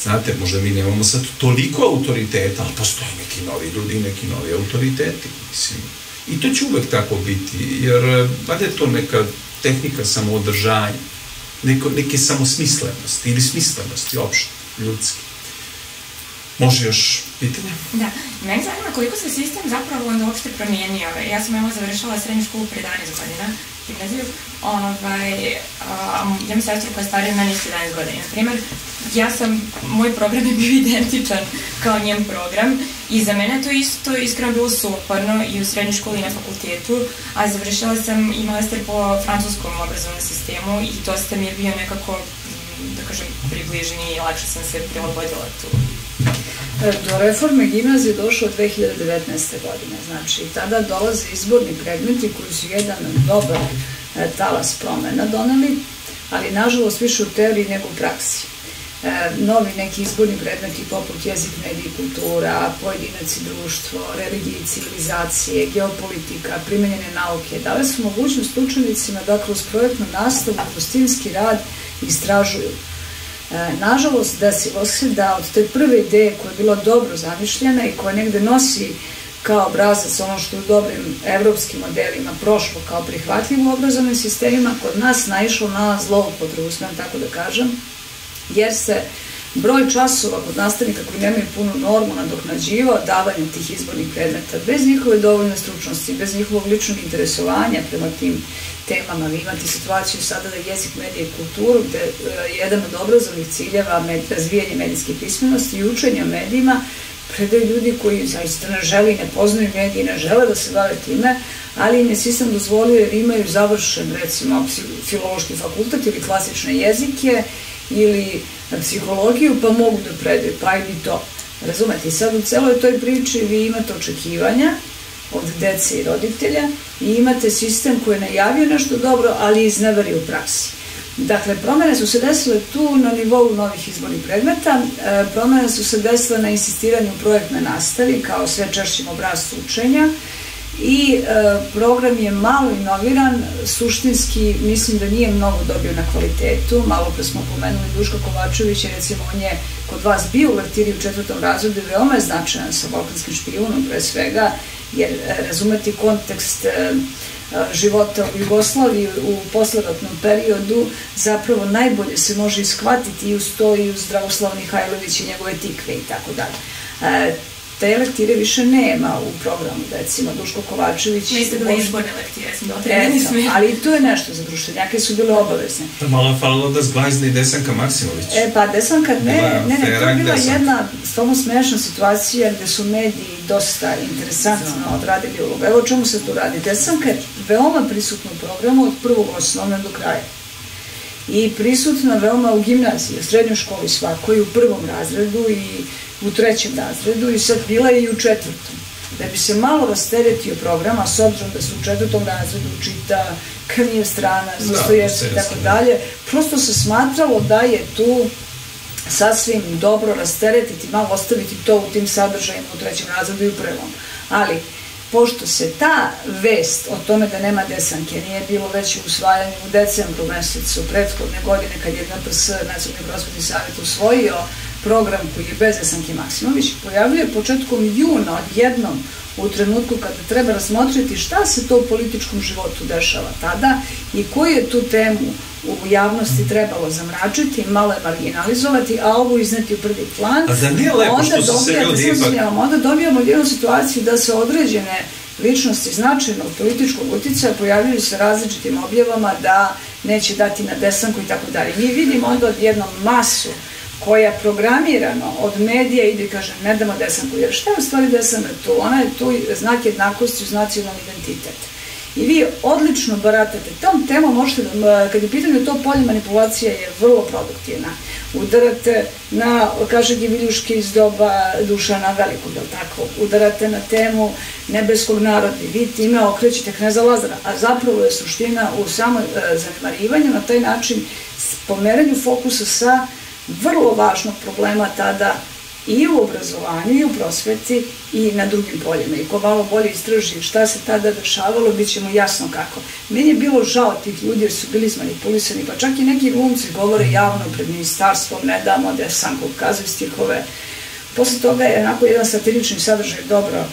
Znate, možda mi nemamo sad toliko autoriteta, ali postoje neki novi ljudi, neki novi autoriteti, mislim. I to će uvek tako biti, jer valjda je to neka tehnika samoodržanja, neke samosmislenosti ili smislenosti, opšte, ljudski. Može još pitanje? Da. Meni zanima koliko se sistem zapravo onda uopšte promijenio. Ja sam evo završila srednju školu pre 11 godina gimnaziju, ja imam sestru koja je starija od mene 11 godina. Naprimjer, moj program je bio identičan kao njen program i za mene to isto iskreno bilo suparno i u srednjoj školi i na fakultetu, a završila sam i master po francuskom obrazovnom sistemu i dosta mi je bio nekako, da kažem, približniji i lakše sam se prilagodila tu. Do reforme gimnazije došlo 2019. godine, znači tada dolaze izborni predmeti koji su jedan dobar talas promena doneli, ali nažalost više u teoriji nego u praksi. Novi neki izborni predmeti poput jezik, medij i kultura, pojedinac i društvo, religije i civilizacije, geopolitika, primenjene nauke, dale su mogućnost učenicima da kroz projektnu nastavu, kroz timski rad istražuju. Nažalost, desilo se da od te prve ideje koja je bila dobro zamišljena i koja negde nosi kao obrazac ono što je u dobrim evropskim modelima prošlo kao prihvatljivo u obrazovnim sistemima, kod nas naišlo na zloupotrebu, smem tako da kažem, jer se broj časova kod nastavnika koji nemaju punu normu nadoknađivao davanjem tih izbornih predmeta, bez njihove dovoljne stručnosti, bez njihovog ličnog interesovanja prema tim temama. Vi imate situaciju sada da jezik, medije i kulturu, gde jedan od obrazovnih ciljeva razvijanje medijske pismenosti i učenja o medijima predaju ljudi koji zaista ne žele i ne poznaju medije, ne žele da se bave time, ali im je sistem dozvolio jer imaju završen, recimo, filološki fakultet ili klasične jezike ili psihologiju, pa mogu da predaju, pa i to. Razumete, i sad u celoj toj priči vi imate očekivanja od dece i roditelja i imate sistem koji je najavio nešto dobro, ali izneveri u praksi. Dakle, promene su se desile tu na nivou novih izbornih predmeta, promene su se desile na insistiranju projektne nastavi kao sve češćim obrascu učenja i program je malo inoviran, suštinski mislim da nije mnogo dobio na kvalitetu. Malo pre smo pomenuli Duška Kovačevića, recimo on je kod vas bio u lektiri u 4. razredu i veoma je značajan sa Balkanskim špijunom pre svega, jer razumeti kontekst života u Jugoslaviji u posleratnom periodu zapravo najbolje se može ishvatiti i uz to i uz Dragoslav Mihajlović i njegove tikve i tako dalje. Te lektire više nema u programu, recimo Duško Kovačević. Niste bile izborne lektire, smo otredeni smo. Ali i to je nešto za društvenjake, su bile obavezne. Malo je falilo da zglajzne i Desanka Maksimović. Pa Desanka, ne, to je bila jedna stvarno smešna situacija gde su mediji dosta interesantno odradili ulogu. Evo o čemu se tu radi. Desanka je veoma prisutna u programu od prvog osnovne do kraja. I prisutna veoma u gimnaziji, u srednjoj školi svakoj, u 1. razredu i u 3. razredu i sad bila je i u 4. Da bi se malo rasteretio programa, s obzirom da se u 4. razredu čita Krnjev strana, Dostojevski i tako dalje, prosto se smatralo da je tu sasvim dobro rasteretiti, malo ostaviti to u tim sadržajima u 3. razredu i u 1. Ali, pošto se ta vest o tome da nema Desanke nije bilo već u usvajanju u decembru mesecu prethodne godine kad je NPS, Nacionalni prosvetni savjet, usvojio program koji je bez Desanke Maksimović, pojavljuje početkom juna odjednom u trenutku kada treba razmotriti šta se to u političkom životu dešava tada i koju je tu temu u javnosti trebalo zamračiti, malo je marginalizovati, a ovo izneti u prvi plan. A da nije lepo što su se ljudi ipak... Onda dobijamo jednu situaciju da se određene ličnosti značajnog političkog uticaja pojavljaju se različitim objavama da neće dati na Desanku i tako dalje. Mi vidimo onda jednom masu koja programirano od medija ide i kaže ne damo Desanku, jer šta je u stvari Desanka tu? Ona je tu znak jednakosti uz nacionalni identitet. I vi odlično baratate tom temom, možete da, kad je pitanje to polje, manipulacija je vrlo produktivna. Udarate na, kaže Gibiljuški iz doba Dušana Velikog, je li tako? Udarate na temu nebeskog naroda. Vi time okrećete Kneza Lazara, a zapravo je suština u samoj zanemarivanju, na taj način pomeranju fokusa sa vrlo važnog problema tada i u obrazovanju i u prosveti i na drugim poljima. I ko malo bolje istraži šta se tada dešavalo, bit će mu jasno kako. Meni je bilo žao tih ljudi jer su bili izmanipulisani, pa čak i neki glumci govore javno pred ministarstvom, ne damo Desanku, ukazuju stihove. Posle toga je onako jedan satirični sadržaj dobro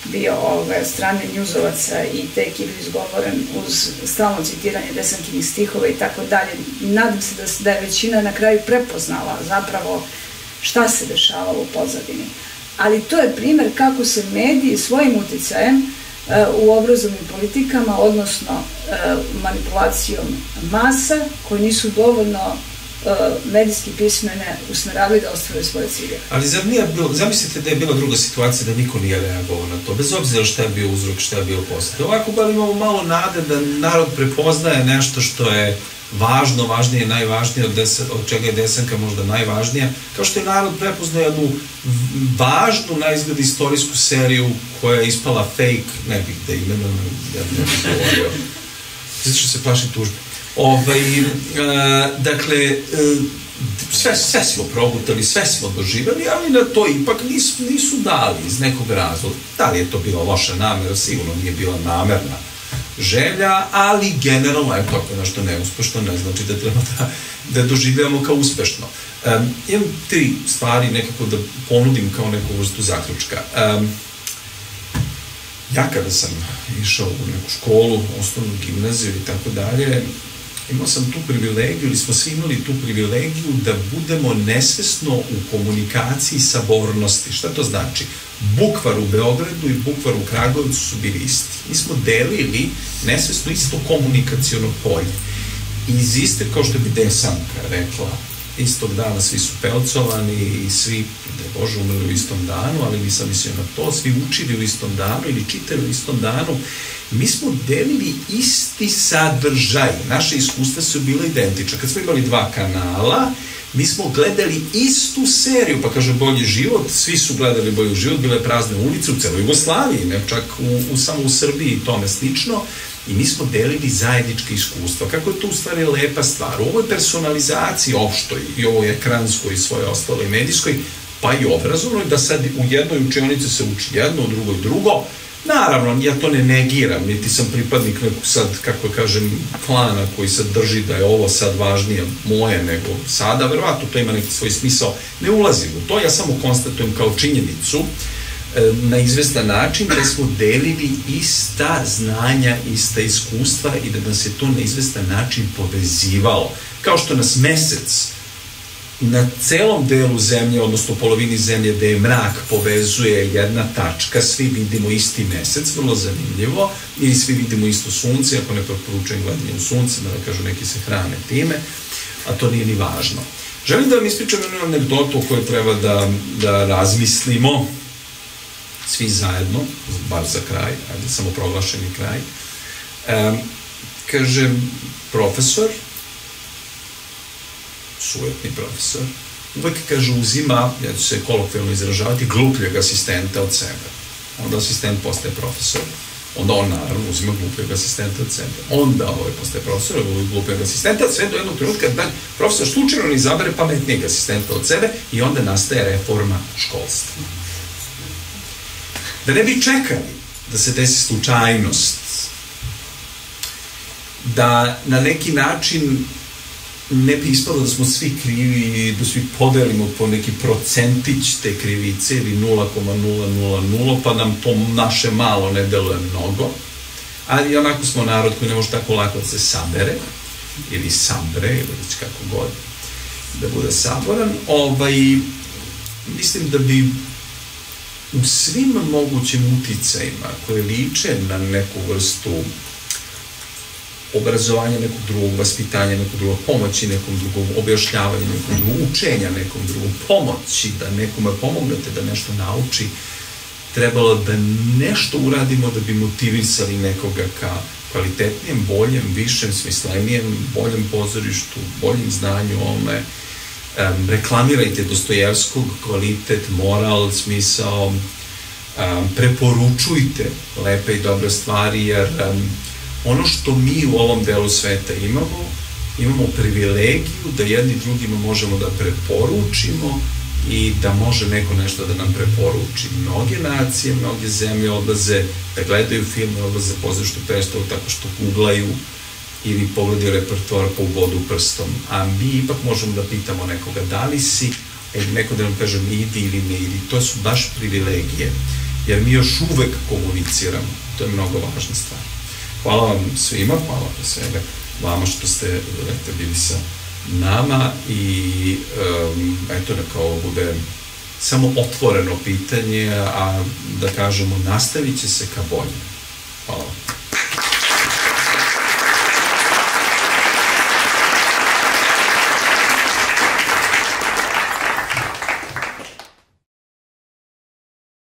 bio od strane njuzovaca i te ekipe izgovoren uz stalno citiranje Desankinih stihova i tako dalje. Nadam se da je većina na kraju prepoznala zapravo šta se dešavalo u pozadini. Ali to je primer kako se mediji svojim uticajem u obrazovnim politikama, odnosno manipulacijom masa koje nisu dovoljno medijski pismene usmeravaju da ostvare svoje cilje. Ali zamislite da je bila druga situacija da niko nije reagovao na to, bez obzira šta je bio uzrok, šta je bio poslije. Ovako bar imamo malo nade da narod prepoznaje nešto što je važno, važnije, najvažnije, od čega je Desanka možda najvažnija, kao što je narod prepoznao jednu važnu, na izgled istorijsku seriju koja je ispala fake, ne bih da imenom, ja ne bih govorio, zato što se plašim tužbe. Dakle, sve smo progutali, sve smo doživjeli, ali na to ipak nisu dali iz nekog razloga. Da li je to bila loša namera? Sigurno nije bila namerna želja, ali generalno, eto, ako je nešto neuspešno, ne znači da treba da doživljamo kao uspešno. Imam 3 stvari nekako da ponudim kao neku vrstu zaključka. Ja kada sam išao u neku školu, osnovnu gimnaziju i tako dalje, imao sam tu privilegiju, ili smo svi imali tu privilegiju da budemo nesvesno u komunikaciji sabornosti. Šta to znači? Bukvar u Beogradu i Bukvar u Kragujevcu su bili isti. Mi smo delili nesvesno isto komunikaciono polje. Iz iste, kao što bi Desanka rekla, istog dana svi su pelcovani i svi, da Bože, umrli u istom danu, ali nisam mislio na to, svi učili u istom danu ili čitali u istom danu. Mi smo delili isti sadržaj. Naše iskustva su bila identična. Kad smo imali 2 kanala, mi smo gledali istu seriju, pa kaže Bolji život, svi su gledali Bolji život, bile prazne ulice u celoj Jugoslaviji, ne čak samo u Srbiji i tome slično, i mi smo delili zajedničke iskustva. Kako je to u stvari lepa stvar? U ovoj personalizaciji opštoj i ovoj ekranskoj i svoje ostale i medijskoj, pa i obrazovnoj, da sad u jednoj učionici se uči jedno, u drugoj drugo. Naravno, ja to ne negiram, niti sam pripadnik nekog sad, kako kažem, klana koji sad drži da je ovo sad važnije moje nego sada, verovatno to ima neki svoj smisao. Ne ulazim u to, ja samo konstatujem kao činjenicu na izvestan način da smo delili ista znanja, ista iskustva i da nas je to na izvestan način povezivalo. Kao što nas mesec na celom delu zemlje, odnosno polovini zemlje gde je mrak, povezuje jedna tačka, svi vidimo isti mesec, vrlo zanimljivo, ili svi vidimo isto sunce, ako ne preporučujem gledanje u sunce, da kažu neki se hrane time, a to nije ni važno. Želim da vam ispričam jednu anegdotu o kojoj treba da razmislimo, svi zajedno, bar za kraj, ajde samo proglašeni kraj. Kaže, profesor, sujetni profesor, uvek, kaže, uzima, ja ću se kolokvijalno izražavati, glupljeg asistenta od sebe. Onda asistent postaje profesor, onda on naravno uzima glupljeg asistenta od sebe. Onda postaje profesor, glupljeg asistenta, sve do jednog trenutka da profesor slučajno izabere pametnijeg asistenta od sebe i onda nastaje reforma školstva. Da ne bi čekali da se desi slučajnost, da na neki način ne bi ispalo da smo svi krivi i da svi podelimo po neki procentić te krivice ili 0,000, pa nam to naše malo ne deluje mnogo, ali onako smo narod koji ne može tako lako da se sabere, ili sabre, ili već kako god da bude saboran, mislim da bi u svim mogućim uticajima koje liče na neku vrstu obrazovanja nekog drugog, vaspitanja nekog drugog, pomoći nekom drugom, objašnjavanja nekom drugom, učenja nekom drugom, pomoći da nekome pomognete da nešto nauči, trebalo da nešto uradimo da bi motivisali nekoga ka kvalitetnijem, boljem, višem, smislenijem, boljem pozorištu, boljem znanju ovome. Reklamirajte Dostojevskog, kvalitet, moral, smisao, preporučujte lepe i dobre stvari, jer ono što mi u ovom delu sveta imamo privilegiju da jedni drugima možemo da preporučimo i da može neko nešto da nam preporuči. Mnoge nacije, mnoge zemlje odlaze da gledaju filme, odlaze pozorištu predstavu tako što googlaju ili pogledaju repertoar po ubodu prstom, a mi ipak možemo da pitamo nekoga da li si, neko da nam kaže idi ili ne idi. To su baš privilegije, jer mi još uvek komuniciramo. To je mnogo važna stvar. Hvala vam svima, hvala pre svega vama što ste bili sa nama i eto neka ovo bude samo otvoreno pitanje, a da kažemo nastavit će se ka bolje. Hvala vam.